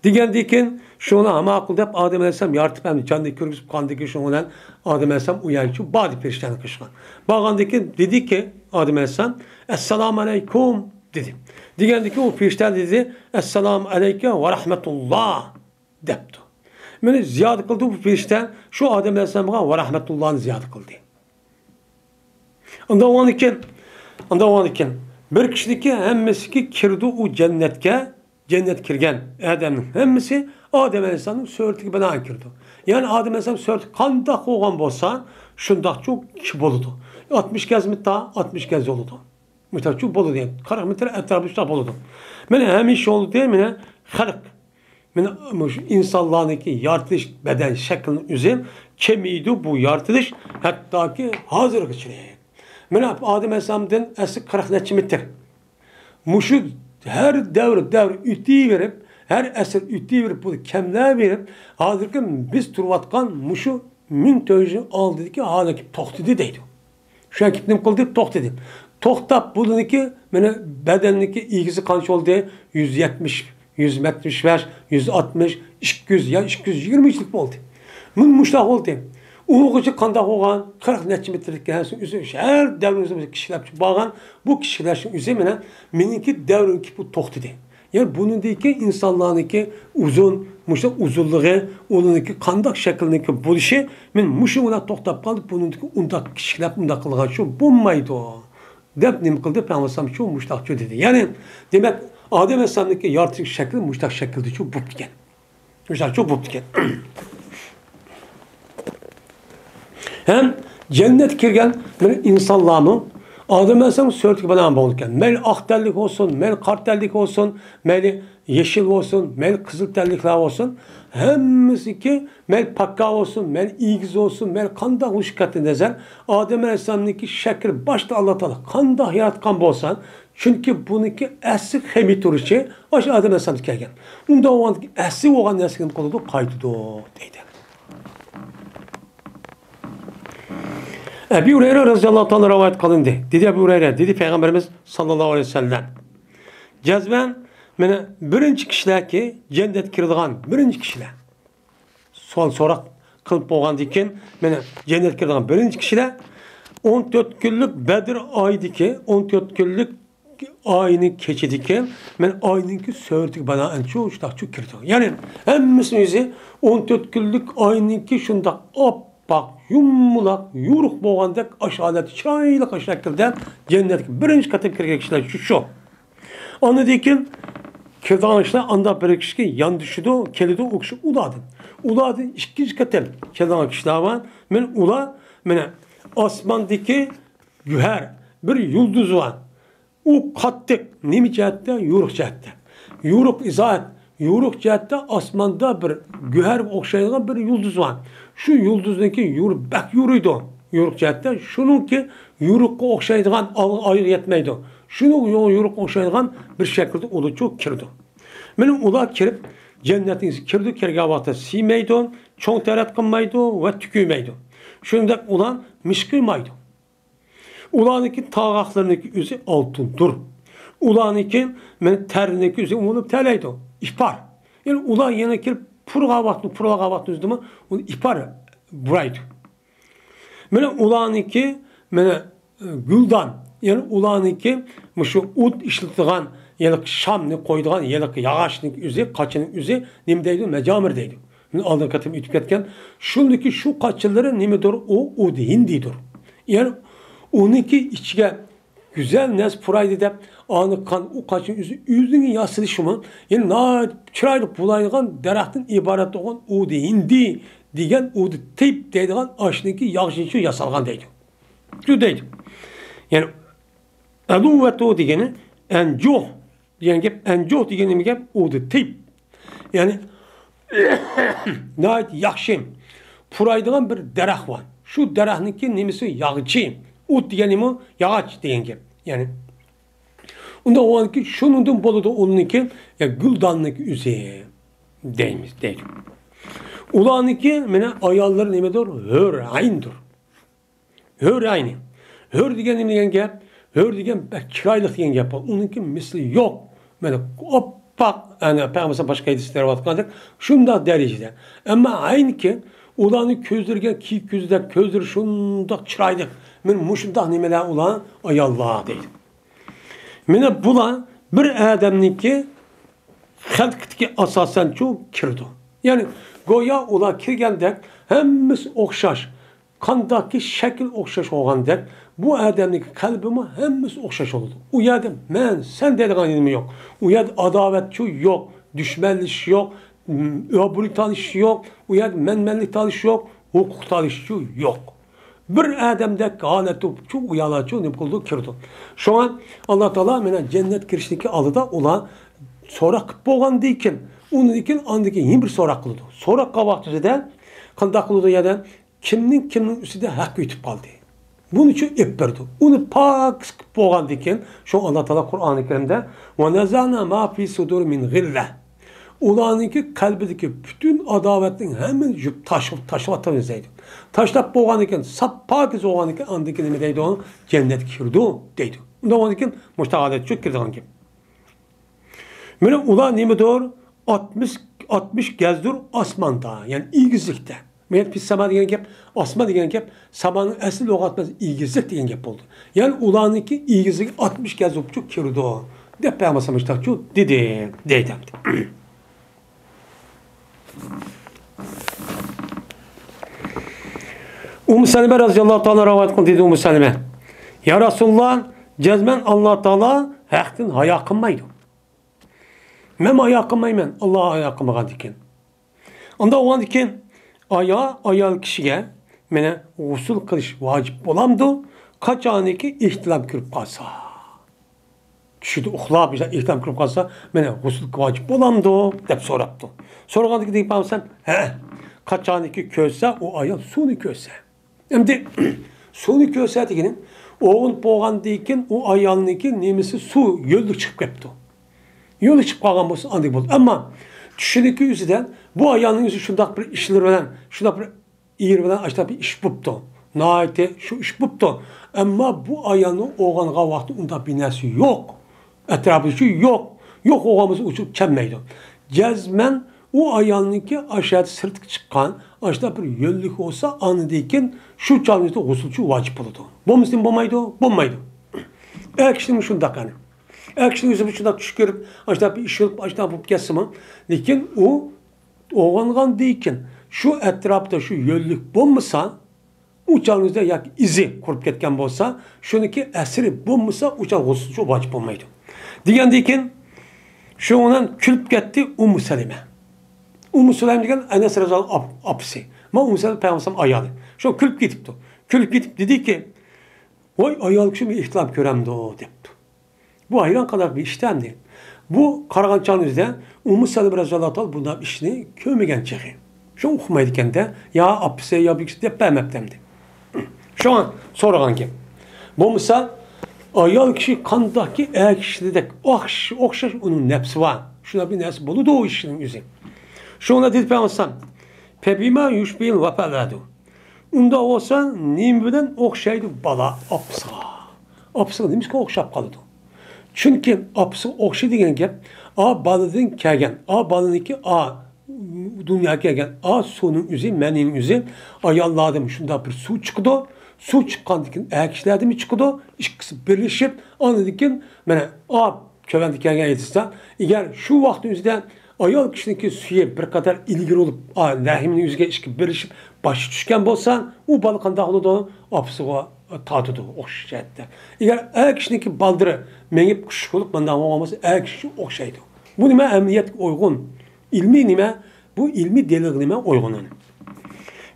Digendiyken şuna ama akılda hep Adem Aleyhisselam yaratıp hem canlı körgüsüp kandaki şundan Adem Aleyhisselam uyanıcı badi perişten kışkan. Bağandaki dedi ki Adem Aleyhisselam Esselamu Aleyküm dedi. Digendiki o perişten dedi Esselamu Aleyke ve Rahmetullah depti. Beni ziyade kıldı bu perişten şu Adem Aleyhisselam'a ve Rahmetullah'ını ziyade kıldı. Ondan o an iken bir kişideki hemmesi kirdi o cennet kirgen Adem'in hemmesi Adem Aleyhisselam'ın söğürtüki bana kirdi. Yani Adem Aleyhisselam söğürtü kandak oğan bolsa şundak çok kişi boludu. 60 kez mi ta 60 kez oludu. Mesela çok boludu yani. 40 metre etrafı boludu. Ben hemen şey oldu değil mi ne? Halk. Ben insanlardaki yaratılış beden şeklinin üzerine kemiydi bu yaratılış hatta ki hazır geçireyim. Ben Adem Aleyhisselam'dan eski 40 neçe metre. Muşu her devr ütüyü verip, her eser ütüyü verip, bunu kemler verip, hazırken biz turvatkan muşu min tövcü al dedi ki, halaki tohtidi deydi. Şu an kipnim kıldı, tohtidi. Tohtap bununki, bedenniki ilgisi kaç oldu? 170, 175, 160, 200, ya 220 içlik oldu. Bunun muştak oldu. Uluğucu qandaq olğan 40 neçə metrlik gəlsin üzü şəhər dövrümüzdə kişilər bağan bu kişilərin üzü mənə meninki dövrünki bu toxtudu. Yəni bunundakı insanlarınki uzun, muşa uzunluğu, onunki qandaq şəklindəki buluşu mən muşuna toxtab qalıb bunundakı undaq kişilər undaq qılğan şu bulmaydı. Dəb nim qıldı Peyğəmbər şu muştaqçı dedi. Yəni demək Adəm Əleyhisselam'daki yaratılış şəkli muştaq şəkildir şu bu diken. Muştaq çok bu diken. Hem cennet kirgen insanlarımın Adem Aleyhisselam söyledi ki bana bağlıken mel ak tellik olsun, mel kart tellik olsun, mel yeşil olsun, mel kızıl tellikler olsun. Hemisi ki mel pakka olsun, mel iğiz olsun, mel kandak uşkatı nezer. Adem Aleyhisselam'daki şekil başta Allah Teala kandak yaratkan bolsan. Çünkü bununki əsli xemi turuşu aşı Adem Aleyhisselam kelgen. Onda o an əsli olan neskin koludu kaydıdı deydi. Ebu Hureyre radıyallahu anh rivayet kılındı. Dedi Ebu Hureyre, dedi Peygamberimiz sallallahu aleyhi ve sellem. Cezben, mene birinci kişiler ki cennet kirdiğan birinci kişiler. Sorak kılıp boğan diken, mene cennet kirdiğan birinci kişiler 14 günlük Bedir aydı ki 14 günlük ayını keçidi ki men ayınınki söyledi bana en çok kirdi. Yani hemmisinin yüzü 14 günlük ayınınki şundak bak yumulak, yuruk boğandak aşağıdaki çaylık aşağıdaki cennetteki birinci katı kirgen kişiler şu. Onu dikin kirdan kişiler anda bir kişi yan düşüdü, kelidi o kişi uladı. Uladı ikinci katı kirdan kişiler var. Men ula, mene asmandaki güher bir yıldız var. O kattık nemi cihette, yuruk cihette. Yuruk izah et. Yuruk cihette asmanda bir güher okşayılan bir yıldız var. Şu yıldızdaki yuruk bak yuruydu. Yuruk cihette. Şunun ki yurukka okşayılan ayır yetmeydi. Şunun yuruk okşayılan bir şekilde ulu çok kirdi. Benim ula kirip cennetin kirdi kirgavata siymeydi, çoğun teret kılmaydı ve tüküymeydi. Şundak ulan mışkıymaydı. Ulanıki tağaklarındaki üzü altındır. Ulanıki terindeki üzü olup terleydi. İpar. Yani ulan yine kirip purga vaktın üzdü mü onu ipar buraydı. Mene ulanıki güldan yani ulanıki şu ut işletilen yelik şamını koyduğun yelik yağaçlık üzü kaçının üzü nimdeydi mecamirdeydi. Aldığın katım ütüp etken şundaki şu kaçıları nimedir o hindidir. Yani onunki içine güzel nes puraydı da anı kan o kaçın yüzünün yasılışımı yani na çıraylık bulayılan derahtın ibaret olan o hindi diyen o teyp deydiğen aşındaki yağışınçı yasalgan deydi. Şu deydi. Yani aduvet o diyeni encoh diyen gep encoh diyeni mi gep o teyp. Yani nayet yakşim puraydığan bir derah var. Şu derahınki nemisi yağçı. Ut diyenimi yağaç diyen gep. Yani onda o anki şunun bolu da onunki ya güldanlık üzeri deyimiz değil. Ulanıki mene ayalları nemedir? Hör aynıdır. Hör aynı. Hör diyen ne diyen gep? Hör diyen kiraylık diyen gep. Onunki misli yok. Mene bak yani Peygamber'e başka hadisler var kalacak. Şunda derecede. Ama aynı ki ulanı közlerken ki közler közler şunda çıraylık. Men muşundak nimeler ulan ayallah deydi. Mene bula bir adamniki halktaki asasen çok kirdi. Yani goya ula kirgendek hemimiz okşaş. Kandaki şekil okşaş olgandek bu adamniki kalbime hemimiz okşaş oldu. Uyadım men sen delikanlı yok. Uyad adavetçi yok. Düşmanlık yok. Öbürlük tanışı yok. Uyad menmenlik tanışı yok. Hukuk tanışı yok. Bir adamda kaneti çok uyalaçı ne buldu kirdi. Şu an Allah Teala mena cennet kirişteki alıda olan sorak boğan diken onun diken andaki bir sorak kıldı. Sorak kavakçısı da kandak kıldı ya da kimnin üstünde hak ütüp kaldı. Bunun için ipperdi. Onu pak boğan diken şu Allah Teala Kur'an-ı Kerim'de ve nezana ma fi sudur min gille. Ulanınki kalbideki bütün adavetin hemen yüp taşıvattan izleydi. Taşlap boğan iken, sap pakiz oğan iken, andaki ne deydi onu? Cennet kirdi deydi. Ondan oğan iken, müştağadet çok kirdi hangi. Böyle ulan ne mi doğru? 60 gezdir asmanda, yani ilgizlikte. Men pis sama degan gap, osma degan gap, samanın asli lug'atmas igizlik degan gap bo'ldi. Ya'ni ularniki igizligi 60 ga zopchu kirdi. Deb paymasam ishtachu dedi, deydi. Salime radhiyallohu ta'ala rivoyat qildi dedi Salime. Ya Rasululloh, jazman Alloh taolo haqdan hayo qilmaydi. Men hayo qilmayman, Alloh hayo qilmagan ekan. Unda o'g'an ekan, ayol kishiga meni g'usl qilish vojib bo'lamdi, qachoniki ihtilom kirib qolsa. Kishida uxlab, ihtilom kirib qolsa, meni g'usl vojib bo'lamdi deb so'rabdi. So'ragandiki deb bo'lsam, qachoniki ko'rsa, u ayol suvni ko'rsa. Endi suvni ko'rsa degani, o'g'il bo'lgandan keyin u ayolniki nemisi suv yo'lga chiqib ketdi. Yo'lga chiqib qolgan bo'lsa, anday bo'ldi. Ammo tushuniki yuzidan bu ayolning o'zi shundoq bir ishlar bilan, shundoq bir yer bilan ashta bir ish bo'libdi. Noite shu ish bo'libdi. Ammo bu ayolning o'g'ilga vaqti unda bir narsa yo'q. Atrofida yo'q. Yo'q o'g'ilimiz uchib kelmaydi. Jazman u ayolniki aşağı sirtga chiqqan, ashta bir yo'llik bo'lsa, anidan shu chog'da g'usulchi vojib bo'ladi. Bo'lmasdan bo'lmaydi, bo'lmaydi. Akishning shundoq qani. Akishning o'zi shundoq tush ko'rib, ashta bir ish qilib, ashta bo'lib ketsa-mi, lekin u o'g'ongandan shu atrofda shu yo'llik bo'lmasa, u chog'da yoki izi qurib ketgan bo'lsa, shuniki asri bo'lmasa, u chog' g'usulchi vojib bo'lmaydi. Degandan keyin shu unan kulib ketdi Salime. Sulaym degan Anas radhiyallohu apisi. Men Salime payg'ambar ayoli. Shu kulib ketibdi. Kulib ketib dediki, "Voy ayol kishi men ihtilom ko'ramdi" debdi. Bu hayron qadar bir ishtamdi. Bu qaragan chog'ingizda Salime radhiyallohu ta'ala bunday ishni ko'rmagan chig'i. Shu uqmaydi ekanda, "Ya apisi yo bir kishi deb bermabdimdi." Shu an so'ragan gap. Bu misol ayol kishi qandaki kishidek o'xshash uning nafsi bor. Shuna bir narsa bo'ladi o ishning o'zi. Şuna dedi peygamber, "Pebima yushbil vafaladu." Unda olsa nim bilan o'xshaydi bala apsa. Apsa nimga o'xshab qoladi? Chunki apsa o'xshaydi degan gap, baladan kelgan, balaniki dunyoga kelgan, suvning o'zi, mening o'zi, ayollardan shunda bir suv chiqdi. Suv chiqqandan keyin kishilardan chiqdi, ikkisi birlashib, ondan keyin mana kövende kelgan aytsa, agar shu vaqt o'zida ayol kishiniki suyi bir qadar ilgari bo'lib, rahimning yuziga ishqib birishib, boshi tushgan bo'lsa, u bola qanday bo'ladi? Opsiga tatidi o'xshaydi. Agar kishiniki baldiri mengib qush bo'lib, bunday bo'lmasa, kishi o'xshaydi. Bu nima amniyatga uyg'un? Ilmiy nima? Bu ilmiy dalil nima uyg'un?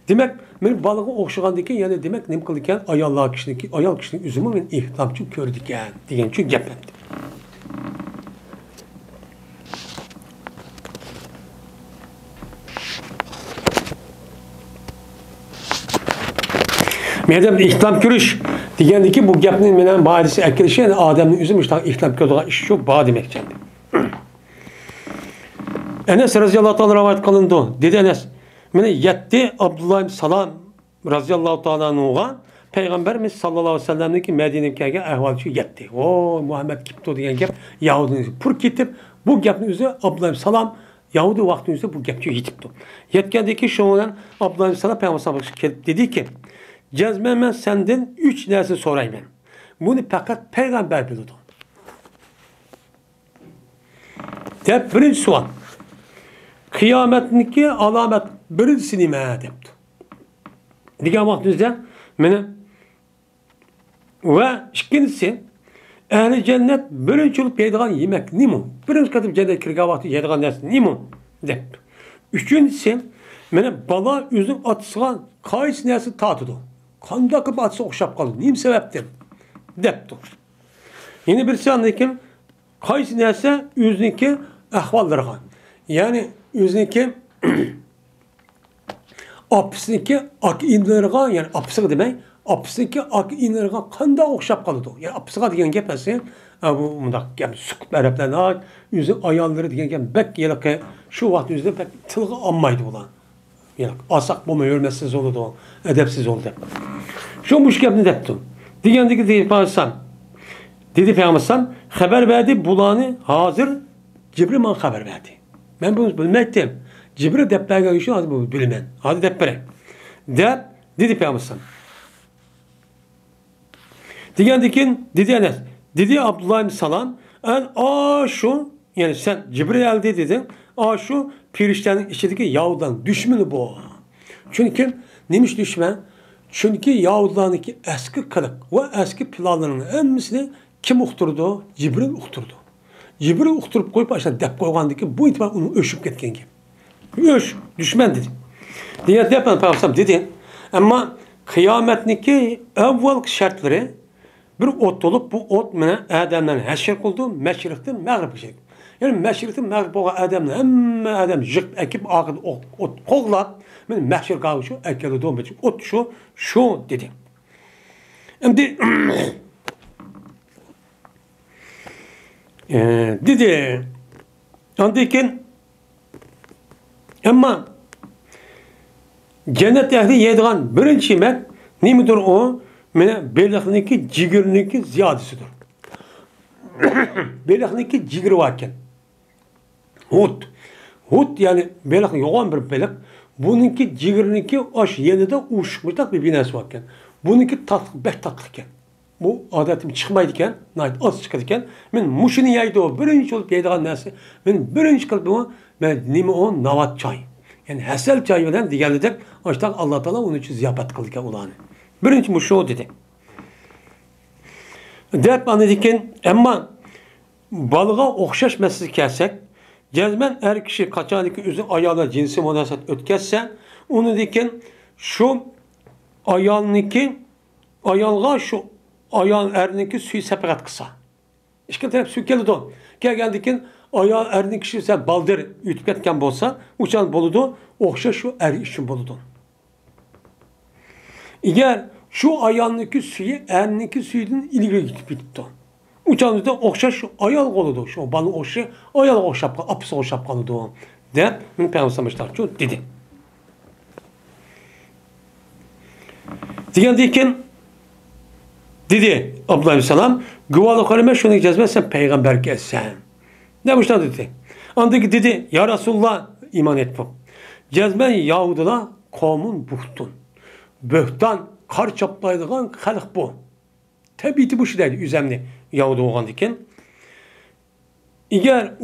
Demak, men balaga o'xshagandan keyin, ya'ni demak, nima qildi ekan? Ayol kishining o'zini men ehtimolchi ko'rdi ekan, degan shu gap. Madem ihtilom ko'rish degandiki bu gapning bilan ma'nosi akilishi, ya'ni odamning o'zi mushtoq ihtilom ko'radigan ish yo'q, bor demoqchi. Anas radhiyallohu ta'ala rivoyat qilindi. Dedi Anas, meni yetti Abdullah ibn Salam radhiyallohu ta'ala anhuga payg'ambarimiz sallallohu alayhi vasallamniki Madinaga kelgan ahvolchi yetti. O Muhammad kipto degan gap Yahudiylar pur ketib, bu gapning o'zi Abdullah ibn Salam Yahudi vaqtida bu gapga yetibdi. Yetgandiki shundan Abdullah ibn Salam payg'ambar kelib dediki, "Jazman men senden 3 narsa so'rayman. Buni faqat payg'ambar biladi." Deb birinchi savol. Qiyomatniki alomat birinchisi nima debdi. Degan vaqtimizda meni va ikkinchisi ahli jannat birinchi bo'lib yeydigan yemak nima? Birinchi qatib jannatga kirgan vaqtda yeydigan narsa nima debdi. Uchinchisi meni balo o'zining otasiga qaysi narsa tatidi? Qanday qilib atsa o'xshab qoldi? Nima sababdan? debdi. Yeni bir sandikim qaysi narsa o'ziniki ahvollariga. Ya'ni o'ziniki opsiniki ak-inlarga, ya'ni opsiga demay, opsiniki ak-inlarga qanday o'xshab qoladi? Ya'ni opsiga degan gap esa bu bundaq gap suqib arablarning o'zi ayollari degan gap bak yiliqi shu vaqt o'zida bak tilga olmaydi ular. Ya'ni asaq bo'lmay yurmassiz bo'ladi, adabsiz bo'ldi. Shu mush gapni debdi. Degandiki deyib qo'ysam, dedi Peygamber xabar berdi, bularni hozir Cibril xabar berdi. Ben bunu bilmektim. Cibril dep bergen işi hadi bu bilmen. Hadi dep berek. De dedi Peygamber. Digendikin dedi Enes. Dedi Abdullah ibn Salam. En şu yani sen Cibril dedin. Şu pirişlerin içindeki Yahudan düşmanı bu. Çünkü neymiş düşman? Çünkü Yahudanın eski kılık ve eski planlarının hepsini kim uqturdu? Cibril uqturdu. Cibril uqturup koyup aşağı dep koygandaki bu itibar onu öşüp ketken gibi. Öş, düşman dedi. Diye depen Peygamber dedi. Ama kıyametniki evvel şartları bir ot olup bu ot mene Adem'den heşer kıldı, meşrikten mağrib şey. Yani meşrikten mağrib olan Adem'den hem Adem jık ekip akıl ot kollat, men meşrik kavuşu ekeli doğum için ot şu dedi. Şimdi dedi. Andikin ama cennet ehli yediğin birinci yemek neymidir o? Mene beylikniki cigirniki ziyadesidir. Beylikniki cigir varken. Hut yani beylik yoğun bir beylik. Bununki cigirniki aş yenide uçmuştak bir binası varken. Bununki tatlı, beş tatlıken. Bu adetim çıkmaydıken, az çıkardıken, ben muşunu yaydı o, birinci olup yaydıgan nesi, ben birinci kılıp o, ben neymi o, navat çay. Yani hesel çay olan diğerledek, açtık Allah Teala onun için ziyafet kıldıkken ulanı. Birinci muşu o dedi. Deyip anladıkken, ama balığa okşaş meselesi kelsek, cezmen her kişi kaçanlık üzüm ayağına cinsi münasebet ötketse, onu dikken, şu ayağındaki, ayağına şu ayağın erinki suyu sepekat kısa. İşte hep su geldi don. Geldikken ayağın erinki kişi sen baldır ütüp etken bolsa, uçan boludu, okşa şu eri için boludu. Eğer şu ayağındaki suyu erinki suyunun ilgili gitip gitti. Uçan da okşa şu ayağın koludu. Şu balı okşa, ayağın okşap, apısı okşap kalıdı. De, benim peygambermişler şu dedi. Diyen dedi Abdullah ibn Salam, güvalı kalime şunu diyeceğiz, sen peygamber gelsen. Ne bu dedi? Andaki dedi, ya Resulullah iman et bu. Cezmen Yahudula kavmun buhtun. Böhtan, kar çaplaydıgan halk bu. Tabiiti bu şey dedi, üzemli Yahudu oğan diken. Eğer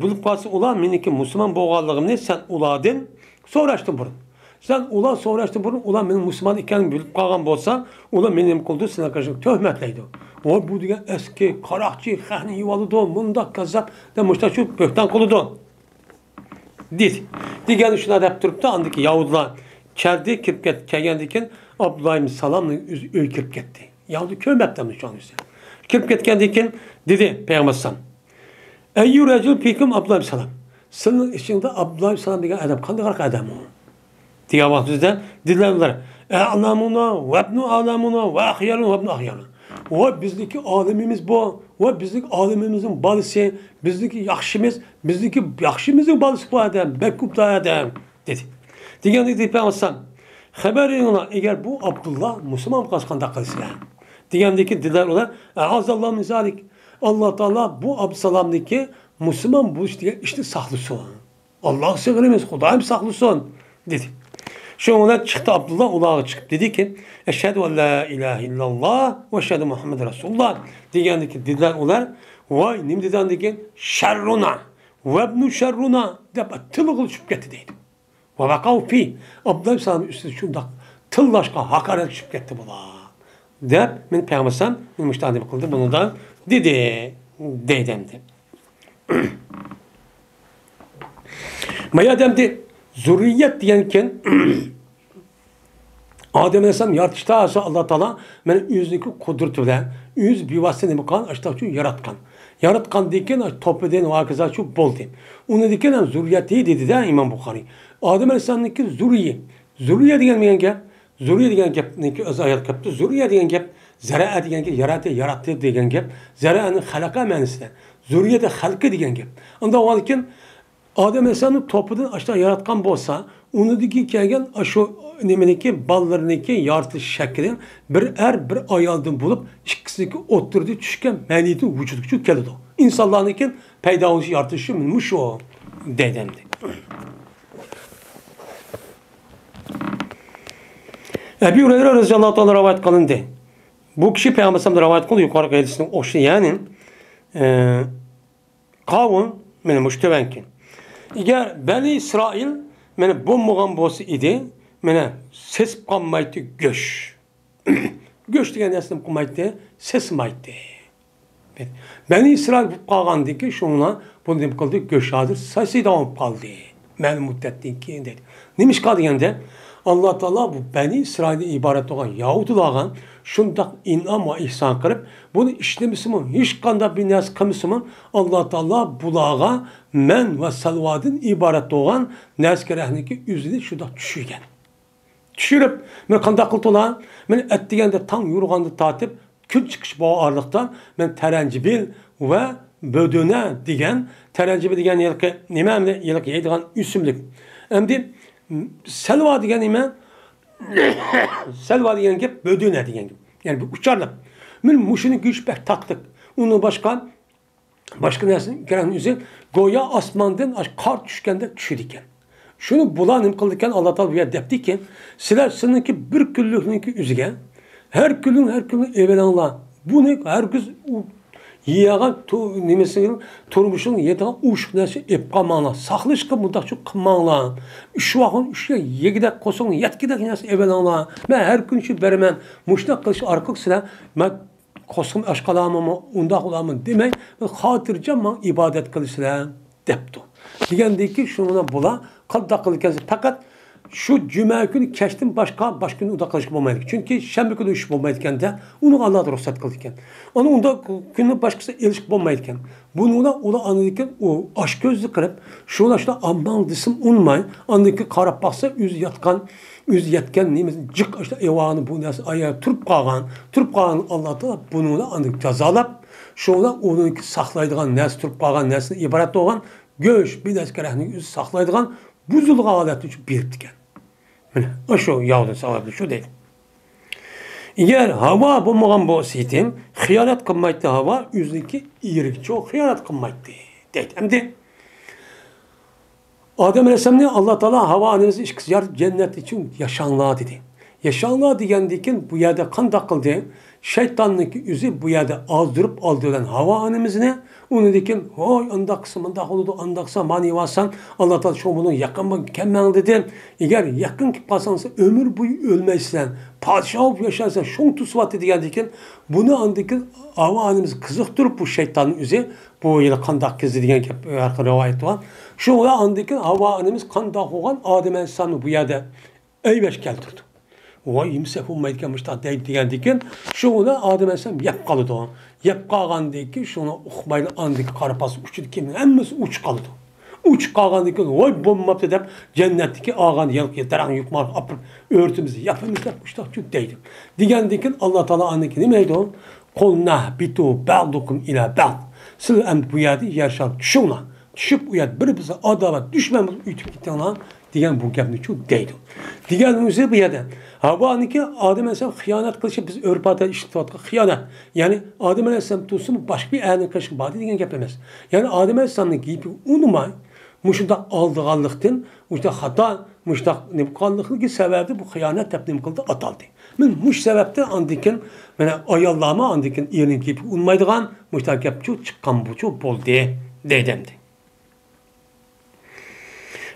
bulup kalsa ula, miniki Müslüman boğallığım ne, sen ula den, soraştın burun. Sen ulan soraştın bunu, ulan benim Müslüman iken bilip kalgan bolsa, ulan benim kıldığı sana karşı töhmetleydi. O bu diye eski, karakçı, khani yuvalıdı, mundak, kazzap, demişler şu böhtan kılıdı. Diğer şuna da durup da andaki Yahudiler çerdi, kirp kelgendiken Abdullah ibn Salam'la öy kirp gitti. Yahudi köymetlemiş şu an işte. Kirp ketkendiken dedi Peygamber Sallam. Eyyü recül pikum Abdullah ibn Salam. Senin içinde Abdullah ibn Salam diye adam, kandı kark adam o. Diye vaktizde dediler onlara. A'lamuna ve ibnu a'lamuna ve ahyalun ve ibnu ahyalun. O bizdeki alemimiz bu. O bizdeki alemimizin balısı, bizdeki yakşımız, bizdeki yakşımızın balısı bu adam. Bekkup da adam dedi. Diyen dedi Peygamber haberin ona eğer bu Abdullah Müslüman kaskanda kalırsa. Diyendeki dediler ona azallah mizalik. Allah Teala bu Abdülsalam'daki Müslüman bu işte saklısın. Allah severimiz, Kudayım saklısın dedi. Şu ona çıktı Abdullah ulağa çıkıp dedi ki eşhedü en la ilahe illallah ve eşhedü Muhammed Resulullah diyen ki dediler onlar vay nim dediğinde ki şerruna ve ibnu şerruna de tılığı düşüp gitti dedi. Ve vakav fi Abdullah Sallam üstüne şunda tıllaşka hakaret düşüp gitti bula. Der men Peygamber Sallam müştahane kıldı bunu da dedi dedemdi. Maya demdi zürriyet diyenken Adem Aleyhisselam yaratışta asa Allah Teala men yüzdeki kudretiyle yüz bir vasıtını bakan açta şu yaratkan. Yaratkan diken topeden vakıza şu boldu. Onu diken zürriyeti dedi de İmam Bukhari. Adem Aleyhisselam'daki zürriye. Zürriye diyen mi gep? Zürriye diyen gep ne ki öz ayet kaptı. Zürriye diyen gep ziraat diyen gep yarattı diyen gep ziraatın halaka manasında. Zürriye de halkı diyen gep. Onda o diken Adem Aleyhisselam'ın topudan aşağı yaratkan bolsa, onu diki kelgen aşu nemeneki ballarındaki yaratılış şeklinin bir ayaldan bulup ikisindeki oturdu düşken meniyetin vücudukçu keldi o. İnsanlarındaki peyda oluşu yaratılışı mıymış o dedemdi. Ebu Hureyre radıyallahu anh rivayet kılındı. Bu kişi Peygamber'den rivayet kılıyor yukarı hadisinin oşu yani kavun meni müştevenki. Eğer Beni İsrail meni bomboğan bosu idi, meni ses kalmaydı göç. Göç diyen neslim kalmaydı, ses maydı. Beni İsrail kalgandı ki şuna bunu demek kıldı göç adır, sesi devam kaldı. Ben müddettin ki dedi. Neymiş kaldı yani Allah Teala bu Beni İsrail'e ibaret olan Yahudilardan şundak inam ve ihsan kılıp bunu işlemişimin hiç kanda bir nes kımısımın Allah Teala bulağa men ve salvadın ibaret olan nes gerehniki üzülü şundak düşürgen. Düşürüp ben kanda kıltılan ben ettigende tam yurgandı tatip kül çıkış bu ağırlıktan ben terencibil ve bödöne digen terencibil digen yılki nime yılki yedigen üsümlük. Hem selva diyen nime selva diyen gibi bödöne diyen gibi. Yani bir uçarlık. Ben muşunu güç bek taktık. Onu başka nersin? Gelen yüzü goya asmandan kar düşkende düşürüken. Şunu bulanım kıldıkken Allah Teala bir depti ki sizler sınınki bir küllüğünki üzüge her küllüğün evvelanla bunu herkes yiyağa nimesinin turmuşun yediğin uçuk nesi epkamana saklışkı mutlaka çok kımana şu vakın üşüye yegidek kosun yetkidek nesi evvelanla ben her gün şu vermen muştak kılışı arkık sıra ben kosum aşkalamamı undak olamın demey ben hatırca man ibadet kılışıra deptu. Diyendi ki şuna bula kalda kılırken fakat şu cuma günü keçtim başka günü uda kılışık olmaydı. Çünkü şembe günü iş olmaydıkken de onu Allah'a ruhsat kılırken. Onu onda günü başkası ilişki olmaydıkken. Bunu da ola anladıkken o aşk gözlü kırıp şuna amman dısım unmay anladaki karap baksa üz yetken neymesin cık işte evanı bu nasıl ayağı turp kalan Allah da bunu da anladık cazalap şuna onu saklaydıgan nes turp kalan nesine ibaret olan göç bir neskerehini üz saklaydıgan buzuluk aletini şu biriptiken. Şu yağdın savabı şu değil. Eğer hava bulmagan bu sitim, hıyanet kılmaydı hava, yüzdeki iyilik çok hıyanet kılmaydı. Deydi. Hem de Adem Aleyhisselam'ın Allah Teala hava annemizi işkisiyar cennet için yaşanlığa dedi. Yaşanlığa diyendikin bu yerde kan takıldı. Şeytanlık yüzü bu yerde azdırıp aldırılan hava annemizine onu dikin oy andaksın andaksa mani varsan Allah Teala şu bunu yakın kemmen dedi. Eğer yakın ki pasansa ömür boyu ölmezsen padişah yaşarsan şun tusvat dedi geldikin bunu andikin hava annemiz kızık durup bu şeytanın yüzü bu yıl kandak kızı diyen rivayet var. Şu ola andikin hava annemiz kandak olan Adem Aleyhisselam'ı bu yerde eyveş geldirdi. Vay imsef olmaydıkken müştah deyip diyendikken şuna Adem Aleyhisselam yap kalıdı o. Yap kalgandaki şuna uxmayla andaki karapası uçudu kimin hemmesi uç kalıdı. Uç kalgandaki vay bombap dedip cennetteki ağan yalk yeteran yukmar apır örtümüzü yapımızda müştah çüt deydim. Diyendikken Allah Teala andaki nemeydi o? Kol nahbitu ba'dukum ila ba'd. Siz em bu yerde yaşar şuna. Düşüp bu yerde birbirimize adalet düşmemiz ütüp gittiğin lan diyen bu gepni çok deydi. Diyen müziği bu yerde. Havaniki Adem Aleyhisselam hıyanet kılışı biz örpata iştifatka hıyanet. Yani Adem Aleyhisselam tutsun başka bir eğerine karşı badi diyen geplemez. Yani Adem Aleyhisselam'ın gibi unumay muşunda aldığanlıktan muşta hata muşta nemkallıklık sebebi bu hıyanet tep nemkalda ataldı. Men muş sebepten andikin bana ayallama andikin yerin gibi unmaydıgan muşta gepçu çıkan buçu boldu dedemdi.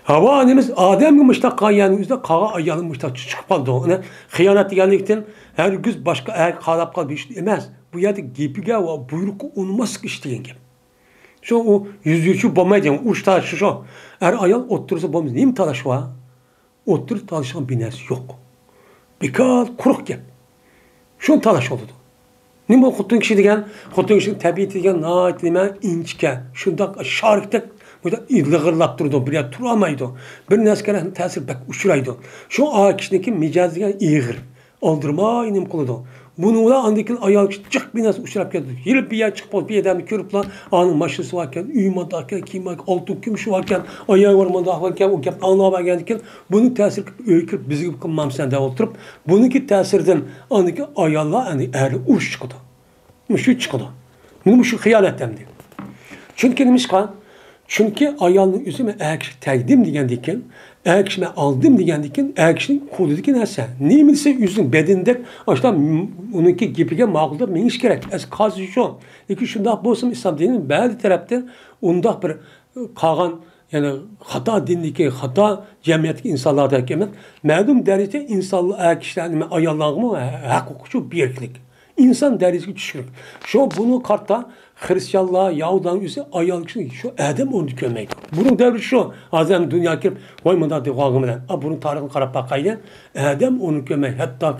Hava annemiz Adem gümüşte kayanın yüzde kağa ayalın müştak çıkıp aldı onu. Hıyanet geldikten her gün başka eğer kalap kal bir şey demez. Bu yerde gepige ve buyruk olmaz işleyen gibi. Şu o yüzücü bombaydı uç taşı şu. Eğer ayal oturursa bombaydı. Neyim talaş var? Otur talışan binesi yok. Birkaç kuruk gep. Şu talaş oldu. Neyim o kutun kişi degen? Kutun kişi tabiati degen naat deme inçke. Şunda şarkıda burada ilgırlap durdu, bir yer turamaydı. Bir neskerenin tesir bek uçuraydı. Şu ağa kişideki mecazıya iğir. Aldırma inim kuludu. Bunu da andikin ayağı çık bir nes uçurap geldi. Yılıp bir yer çıkıp bir yerden körüp lan ağanın maşısı varken, uyumadarken, altın kümüşü varken, ayağı varmadan varken, o gep anlama geldikken bunun tesir öykürüp bizi gibi kılmam sende oturup bununki tesirden andikin ayağla yani eğer uç çıkıdı. Müşü çıkıdı. Bunu müşü hıyalet demdi. Çünkü demiş kan Çünkü ayalının üzerine erkek tegdim degendeken, erkekime aldım degendeken, erkeğin koludaki neyse. Neyse yüzün bedende, işte onunki gipige mağulda meniş gerek. Ez kazı şu. İki şundak bolsun İslam dininin bazı taraftan ondak bir kalan yani hata dindeki, hata cemiyetteki insanlarda kemet. Mədum derece insanlı erkeklerin ayallığımı hak hukuku bir erkek. İnsan derecesi düşürük. Şu bunu kartta Hristiyanlığa, Yahudanın üstü ayallık şu Adem onu gömeydi. Bunun devri şu. Azem dünya kirip koymada devamından. Bunun tarihini karab bakaydı. Adem onu gömey. Hatta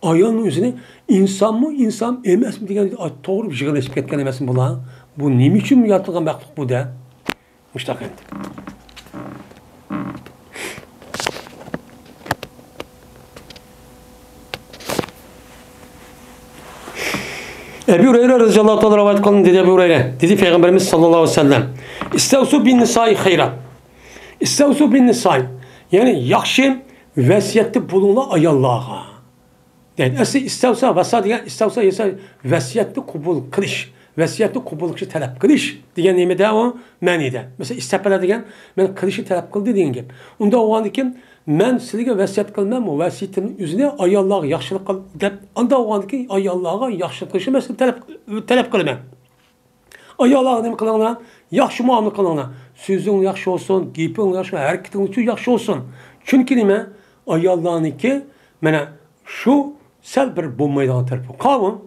ayalının üstüne insan mı insan emez mi diye doğru bir şekilde ketken emez mi bula? Bu ne için mi yaratılgan mahluk bu da? Müştakil. Ebu Hureyre radıyallahu anh rivayet kılın dedi Ebu Hureyre. Dedi Peygamberimiz sallallahu aleyhi ve sellem. İstevsu bin nisai hayra. İstevsu bin nisai. Yani yakşı vesiyette bulunla ayallaha. Yani esi istevsa vasa diyen istevsa yasa vesiyette kubul kılış. Vesiyette kubulukçu talep kılış. Diyen nemede o menide. Mesela istepele diyen ben kılışı talep kıldı diyen gibi. Onda o an kim men sizge vesiyet kılmam o vesiyetimin üzerine ay Allah'a yaxşılık kıl dep anda o andaki ay Allah'a yaxşılık kılışı mesela talep kılmam. Ay Allah'a ne kılana yaxşı muamele kılana sözün yaxşı olsun, giypin yaxşı, hareketin üçün yaxşı olsun. Çünkü nime ay Allah'ınki mena şu sel bir bombaydan tarafı. Kavun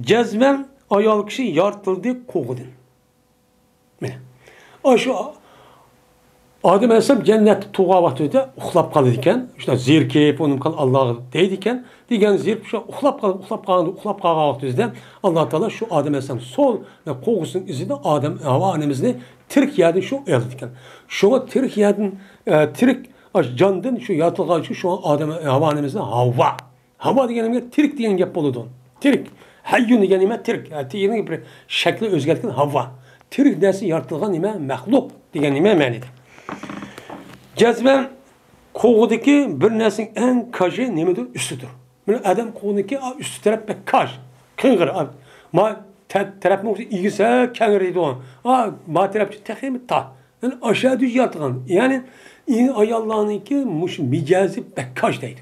cezmen ayal kişi yartıldı kovudun. Mene. Şu Adem Aleyhisselam cennet tuğa vaxtında uxlap qaldı ikən, işte zirkep onun kan Allah'a deydi ikən, digən zirk şu uxlap qaldı vaxtında Allah Teala şu Adem Aleyhisselam sol ve qoğusun izinde Adem Hava annemizini tirk yadın şu eldi ikən. Şuna tirk yadın tirk candın şu yaratılğan şu Adem Hava annemizin Havva. Havva degenimge tirk diyen gep boludu. Tirk. Hayyun degenime tirk. Yani bir şekli özgertken Havva. Tirk dersi yaratılğan nime məxluq degen nime mənidir. Cezben kovudaki bir neslin en kajı nemedir? Üstüdür. Yani adam kovudaki üstü taraf pek kaj. Kıngır. Ma taraf mı ilgisi kengiriydi o. Ma tarafçı tekimi ta. Yani aşağı düz yatılan. Yani ay Allah'ınki micazi pek kaj deydi.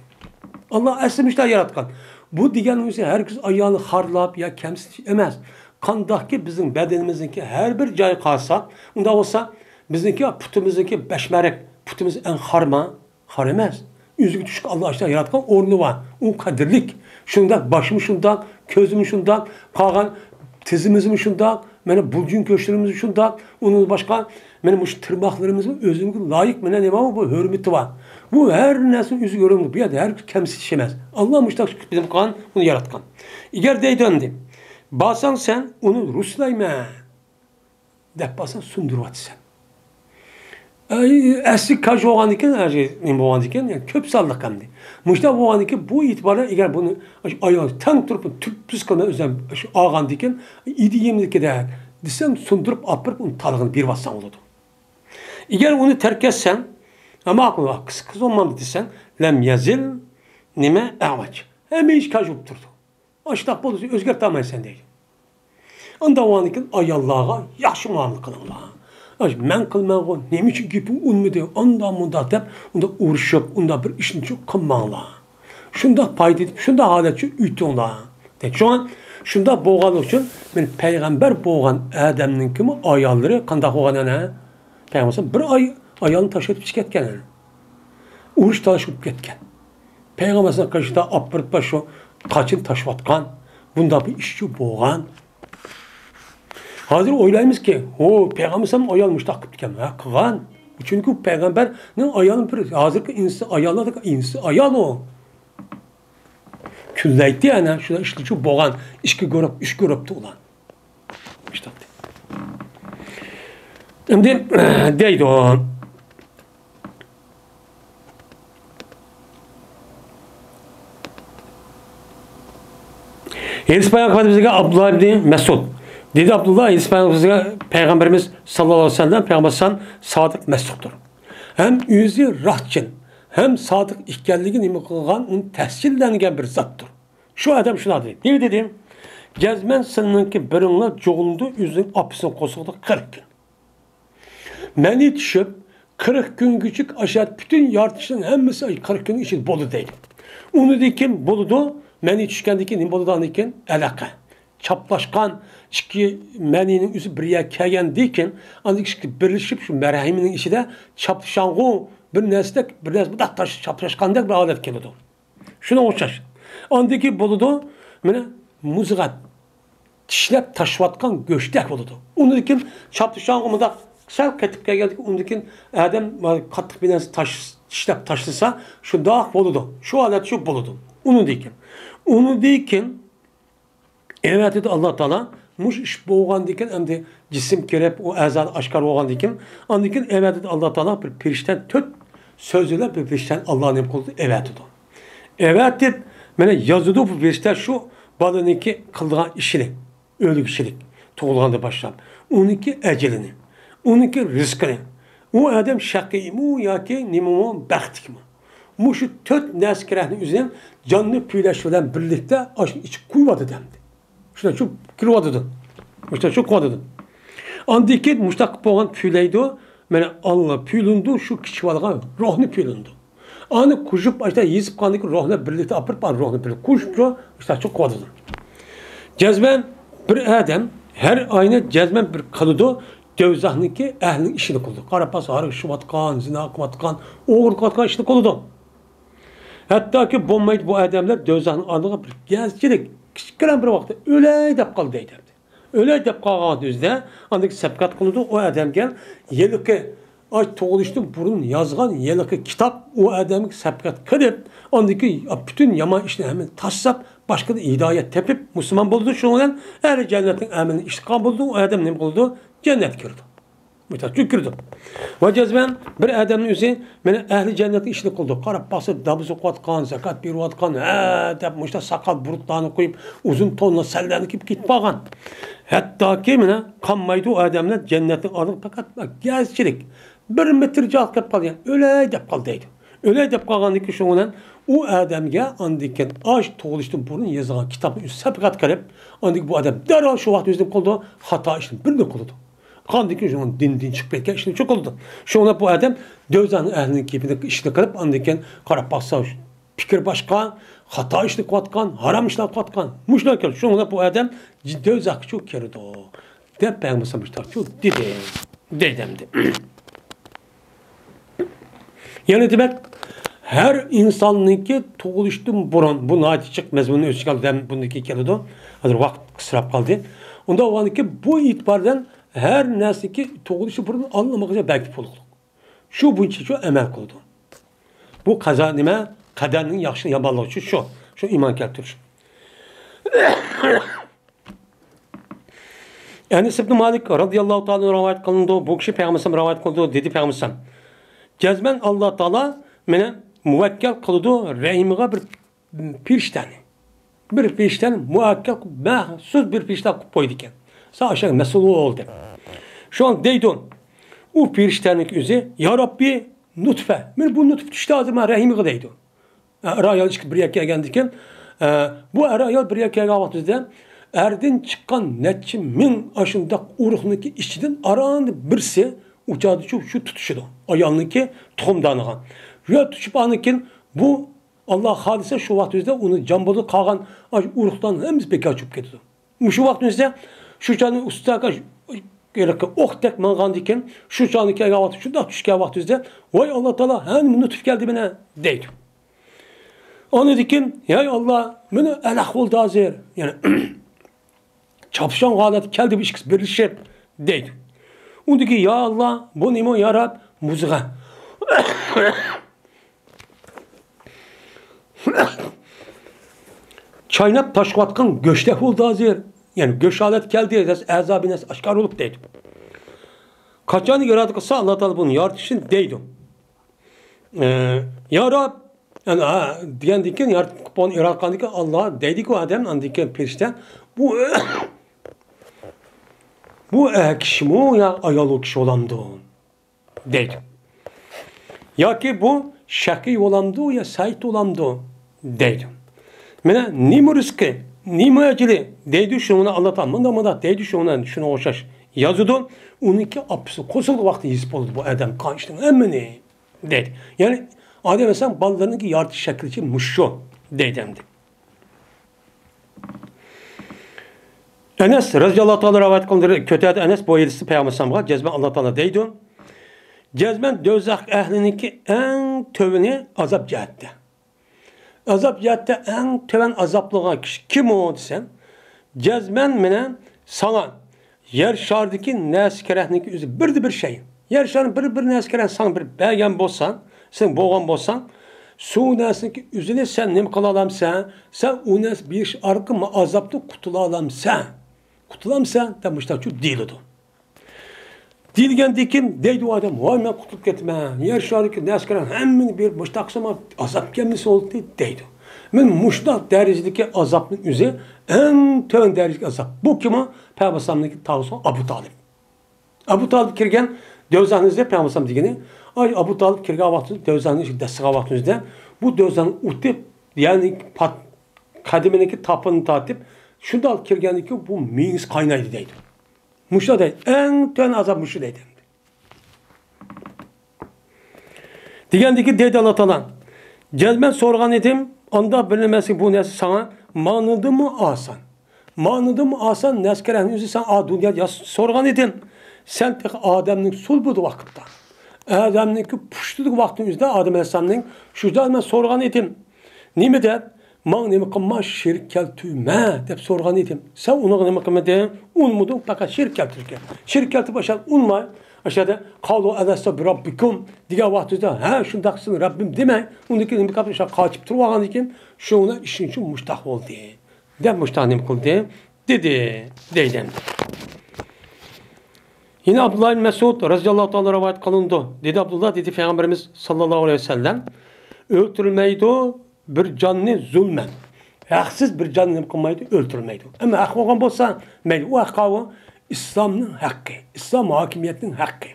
Allah esmişler yaratkan. Bu diyen herkes ayağını harlap ya kemsiz emez. Kandaki bizim bedenimizdeki her bir cay kalsa, onda olsa bizimki putumuzdaki beşmerek putumuz en harma, haremez. Üzgü düşük Allah aşkına yaratkan ornu var. O kadirlik. Şundan başımı şundan, közümü şundan, kalan tizimizi şundan, benim bulcun köşklerimizi şundan, onun başka benim tırmaklarımızın özümü layık mı ne var bu hürmeti var. Bu her nesin yüzü görünür. Bir yerde her kemsişemez. Allah müştak bizim kan bunu yaratkan. İger dey döndü. Basan sen onu ruslayma. Dep basan sunduruvat sen. Eski kaj olan iken, olan iken, yani köp sallık hem de. Müştak olan iken bu itibarla eğer bunu ayağı tam turup tüpsüz kalma özlem ağan diken, idi yemindeki de desen sundurup apırıp onun talığını bir bassan olurdu. Eğer onu terk etsen, ama aklına kız olmadı desen, lem yazil nime avaç. Hemen hiç kaj olup durdu. Aştak bolusu özgertamayın sen değil. Anda o an iken ay Allah'a yaxşı muamele kılın Allah'a. Men kılmağın ne için gibi unmudu ondan munda dep onda uğraşıp onda bir işin çok kılmağla. Şunda payda edip şunda haletçi ütüğünla. Şu an şunda boğan için ben peygamber boğan Adem'nin kimi ayalları kandak boğan ana. Peygamber bir ayalını taşıtıp çıketken. Uğraş taşıp ketken. Peygamber'e karşıda apırıp başı kaçın taşıvatkan. Bunda bir işçi boğan. Hazır oylayımız ki, o peygamberim ayalmış takip diken. Kıgan. Çünkü peygamberin ayalın bir, hazır ki insi ayaladık, insi ayal o. Külleydi yani, şurada işlici boğan, iş görüptü ulan. İşte. Şimdi deydi o. Hadis bayan kafadımızdaki Abdullah ibn Mesud. Dedi Abdullah İsmail'e Peygamberimiz sallallahu aleyhi ve sellem Peygamber sadık mesuttur. Hem yüzü rahatçın hem sadık ihkelliğin imi kılgan onun tescillengen bir zattır. Şu adam şuna dedi. Ne dedim? Gezmen seninki birinle çoğuldu yüzün apısını kosuldu 40 gün. məni düşüb 40 gün küçük aşağı bütün yaratışların hemmesi 40 gün içinde bolu değil. Onu dikin boludu, məni düşkəndiki nim boludan dikin əlaqə. Çaplaşkan iki məninin üzü birə kəlgən dikin, ancaq birləşib şu mərhəminin içi də çaplaşanğı bir nəsdə bir nəsdə taş çaplaşqandaq bir alet geliyordu. Şuna oxşar. Andaki boludu mənə muzğat dişləb taşıvatqan göçdək boludu. Onu dikin çaplaşanğı da sel ketipke geldik. Ondakin Adem katlık bir taş dişlep taşlısa şu dağ boludu. Şu alet şu boludu. Onu dikin. Onu dikin evet dedi Allah Teala muş iş boğan dikin hem de cisim kerep o azal aşkar boğan dikin. Andikin evet dedi Allah Teala bir pirişten töt sözüyle bir pirişten Allah'ın em kıldı. Evet dedi. Evet dedi. Mene yazıdı bu pirişten şu balınınki kıldığı işini. Ölü kişilik. Toğulğanda başlar. Onunki ecelini. Onunki rızkını. O adam şakî mu ya ki nimumu bəxtik mi? Bu şu tört nəskirəhinin üzerine canlı püyləşvələn birlikte aşın içi kuyvadı demdi. Şuna şu kırvadıdı. Muşta şu kuyvadıdı. Andiki muşta boğan püyleydi o. Mene Allah püylündü şu kiçivalığa ruhunu püylündü. Anı kuşup işte yiyip kandık ruhuna birlikte apırıp ruhunu birlikte kuşup şu işte çok kuyvadıdı. Cezben bir adam her ayna cezben bir kalıdı. Dövzahınki əhlinin işini qıldı. Qarapas, harıq, şuvatqan, zina qıvatqan, oğur qıvatqan işini qıldı. Hətta ki, bombaydı bu ədəmlər dövzahının adına bir gəzcilik, kiçikən bir vaxtda öləy dəb qaldı deyirdi. Öləy dəb qalğan düzdə, andaki səbqat qıldı, o ədəm gəl, yelikə, ay toğuluşdu, burun yazğan yelikə kitap, o ədəmi səbqat qılıb, andaki bütün yaman işini həmin taşsab, başka da hidayet tepip Müslüman buldu. Şundan ehli cennetin emini iştikam buldu. O adam ne buldu? Cennet girdi. Mütəkkür girdi. Ve cezben bir adamın üzeri beni ehli cennetin işini kıldı. Karab basıp dabızı kuatkan, zakat bir kuatkan, yapmışta sakal burutlarını koyup uzun tonla sellerini kip git bağan. Hatta ki mene kanmaydı o adamlar cennetin adını fakat gezçilik. Bir metrece alt kap kaldı. Yani. Öyle dep kaldıydı. Öyle dep kalgandı ki şundan o adamga andikken aş toğuluştun burun yazılan kitabın üstü sepkat kalep andik bu adam derhal şu vakti yüzden koldu hata işini bir de koldu. Kandikken şundan din çıkıp etken işini çok oldu. Şundan bu adam dövzanın ehlinin kipinde işini kalep andikken karab baksa fikir başka hata işini kuatkan haram işini kuatkan muşlar kel şundan bu adam dövzak çok kerdi o. Dep ben mısamışlar çok dedemdi. Yani demek her insanınki toğuluştum burun. Bu natiçik mezmunun ölçük aldı. Bundaki kelidi o. Hazır vakit kısırap kaldı. Onda o anki bu itibardan her nesliki toğuluşu burun anlamak için belki bulundu. Şu bu için şu emel kıldı. Bu kaza nime? Kaderinin yaxşı yaballığı şu. Şu iman keltürür. Enes İbn Malik radıyallahu ta'ala rivayet kılındı. Bu kişi Peygamber'e rivayet kıldı. Dedi Peygamber'e. Cezben Allah Teala mene muvekkel kıldı rahimine bir piriştani. Bir piriştani muvekkel mahsus bir piriştani koydu iken. Sağ aşağı mesul oldu. Şu an deydon. O piriştanik üzü ya Rabbi nutfe. Men bu nutfe düştü azıma rahimine deydi. Arayal çıkıp bir yakaya geldikken bu arayal bir yakaya geldikken erden çıkan netçi min aşında uruğundaki işçiden aranın birisi uçadı şu tutuşudu. Ayağındaki tohumdanıgan. Ya tutuşup anıkken bu Allah hadise şu vaktimizde onu cambalı kalan uruqdan hemiz peki açıp gidiyordu. Şu vaktimizde şu canı ustaka ok tek mangan diken şu canı ki vakti şu da düşke vaktimizde vay Allah Teala hem nutif geldi bana deydi. Onu diken ya Allah beni el ahval hazır yani çapışan halet geldi bir işkisi birleşip deydi. Onu ki ya Allah bu nimo ya Rab muzga. Çaynap taşvatkan göçtek oldu hazır. Yani göç alet geldi. Azabines aşkar olup deydi. Kaçanı yaradıksa Allah Teala bunu yardışın deydi. Ya Rab yani diyen diken yardım yaratkan diken Allah deydi ki o adam andiken perişten bu kişi mi ya ayalı kişi olamdı deydi. Ya ki bu şakî olamdı ya sait olamdı deydi. Mene nimu rızkı, nimu eceli deydi şunu anlatan. Manda deydi şunu oşaş. yazıdı. Onunki apısı kosuldu vakti his oldu bu adam kançtın emmini dedi. Yani adam mesela ballarının ki yartı şekli için muşu deydemdi. Enes radıyallahu ta'ala rivayet kılınır. Kötü Enes bu yedisi Peygamber sallallahu cezben Allah Teala deydi. Cezben dözak ehlininki en tövünü azap cihette. Azap cihette en töven azaplığa kişi kim o desen? Cezben mene sana yer şardaki neskerehninki üzü bir şey. Yer şarın bir neskereh sana bir beğen bolsan, sen boğan bolsan, su nesninki üzüne sen nem kılalam sen o nes bir iş arka mı azaplı kutulalam sen. Kutulam sen demişler şu değil o. Dilgen dikim deydi o adam, vay ben kutulup gitme. Yer şardaki neskereh hemen bir müştaksama azap gelmesi oldu deydi. Men muştak derecedeki azapın üzeri en tön derecedeki azap. Bu kim o? Peygamber sallallahu tavsiye Abu Talib. Abu Talib kirgen dövzanınızda Peygamber sallallahu degeni. Ay Abu Talib kirgen vaxtınızda dövzanınızda destiğe vaxtınızda bu dövzanın utip yani kadimeneki tapını tatip şunda alıp kirgendeki bu miniz kaynaydı deydi. Muşta deydi. En tön azap muşu deydi. Digendeki deydi Allah Teala. Cezben sorgan edim. Onda bilinmesi bu nesi sana manıdı mı asan? Manıdı mı asan neskerehnin yüzü sen dünya sorgan edin. Sen pek Adem'nin sulbudu vakitte. Adem'nin puştuduk vaktin yüzde Adem Aleyhisselam'ın şurada ben sorgan edim. Nimi de? Man nimi kılma şirk keltüme deyip sorgan edim. Sen onu nimi kılma de unmudun fakat şirk keltürken. Şirk keltü başa unmay. Aşağıda kalu eleste bir rabbikum diye vaxtında ha şundaksın Rabbim deme. Ondaki nimi kapı aşağı kaçıp durağan dikim şu ona işin için müştah oldu. Dem müştahnim kıldı dedi deyden. Yine Abdullah bin Mesud radıyallahu ta'ala rivayet kılındı. Dedi Abdullah dedi Peygamberimiz sallallahu aleyhi ve sellem öldürülmeydi bir canını zulmen. Haksız bir canını kılmaydı öldürülmeydi. Ama hak olan olsa o hakkı İslam'ın hakkı, İslam hakimiyetinin hakkı.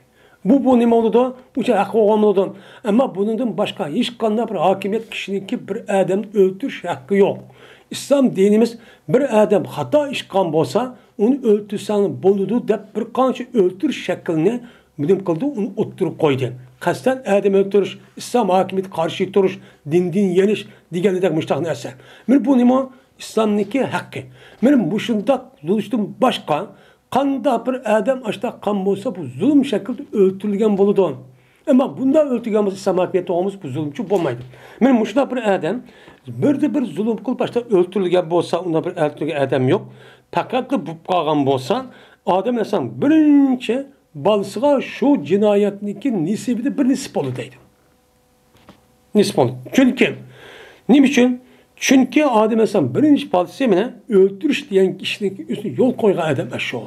Bu ne oldu? Bu şey hakkı olmadı. Ama bunun başka hiç kanında bir hakimiyet kişinin ki bir adam öldürüş hakkı yok. İslam dinimiz bir adam hata işkan olsa onu öldürsen boludu deyip bir kança öldürüş şeklini bilim kıldı onu oturup koydu. Kasten adam öldürüş, İslam hakimiyeti karşı duruş, din yeniş diğerine de müştakın eser. Bu ne mi? İslam'daki hakkı. Benim bu şunda zulüştüm başka kanda bir adam açta kan olsa bu zulüm şekilde öldürülgen boludu. Ama bunda öldürülgen olsa İslam hakimiyeti olmuş bu zulümçü olmaydı. Benim muşda bir adam bir zulüm kılıp başta öldürülgen olsa onda bir öldürülgen adam yok. Fakat bu kalgan olsa adam insan birinci balsığa şu cinayetindeki nisibide bir nisip oludaydı. Nisip oldu. Çünkü niçin? Çünkü Adem Aleyhisselam birinci padişahına öldürüş diyen kişinin üstüne yol koygan adam eşo.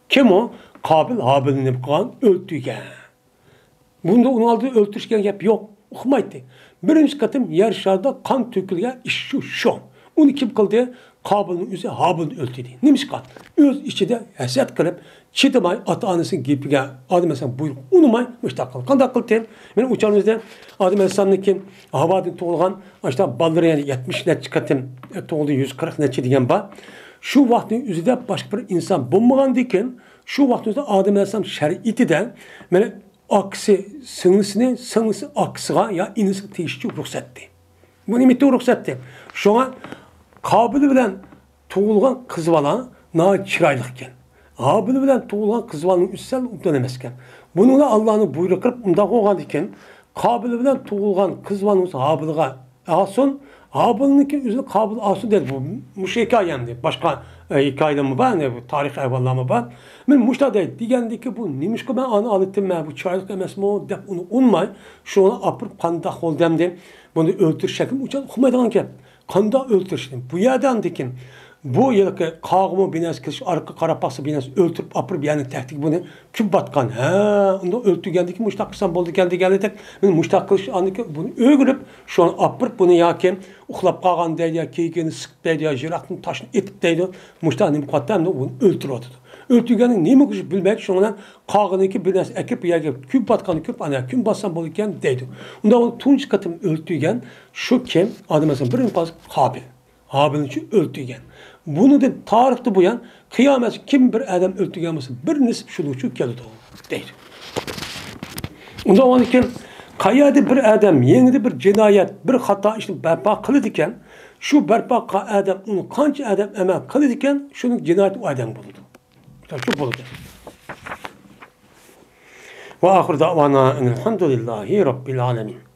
Kim o? Kabil Habil'in yapılan öldürgen. Bunda onu aldığı öldürüşken yap yok. Okumaydı. Birinci katım yer şarda kan tökülgen iş şu. Onu kim kıldı? Kabil'in üzerine Habil'in öldürdü. Neymiş kan? Öz içinde heset kılıp çiğdemay ata annesinin gibi Adem Aleyhisselam buyurup unumay müştakıl. Kandak kıldı. Benim uçağımızda Adem Aleyhisselam'ın ki Havadin toğulgan işte balları yani 70 net çıkartım toğuldu 140 netçi diyen ba. Şu vaktin üzerinde başka bir insan bulmagan diken şu vaktin üzerinde Adem Aleyhisselam şer'iti de böyle aksi sınısı aksıga ya inisi teşkil ruhsetti. Bu nimetti ruhsetti. Şu an Kabil bilen toğulgan kız bala na çıraylıkken. Habil bilen toğulgan kız balanın üstsel dönemezken. Bununla Allah'ın buyruğu kırıp unda koğan diken Kabil bilen toğulgan kız balanın Habil'ga asun Habil'inki üzerine Kabil asun dedi bu. Muş hikayemdi. Başka hikayede mi var? Ne bu tarih eyvallah mı var? Ben muşta değil. Digendeki bu neymiş ki ben anı alıttım ben bu çaylık emesme o dep onu unmay. Şu ona apır kandak ol demdi. Bunu öldür şeklim uçan okumaydan ki. Kanda öldürüştüm. Bu yerden dikin. Bu yılki kağımı binası kılış, arka karapası binası öldürüp apır bir yani tehdik bunu küp batkan. Onda öldürgendeki muştak kısan boldu geldi. Muştak kılış andaki bunu öğürüp şu an apır bunu yakim uklap kağan deydi ya keykeni sık deydi ya jiraktın taşını etip deydi. Muştak ne mukaddem de bunu öldürüyordu. Öldürgenin neymi kuşu bilmek şu an kağınınki binası ekip bir yerde küp batkanı küp ana küp batsan boldukken deydi. Onda onu tunç katım öldürgen şu kim Adem Aleyhisselam birinci pas Kabil. Habilni öldürgen. Bunu da tarihte bu yan kıyamet kim bir adam öldürgen olsa bir nisip şunu için geldi o. Değil. Onda o iken kayada bir adam yengide bir cinayet, bir hata işte berpa kılıdı iken şu berpa adam onu kança adam emel kılıdı iken şunun cinayeti o adam buldu. Çok buldu. Ve ahir davana elhamdülillahi rabbil alemin.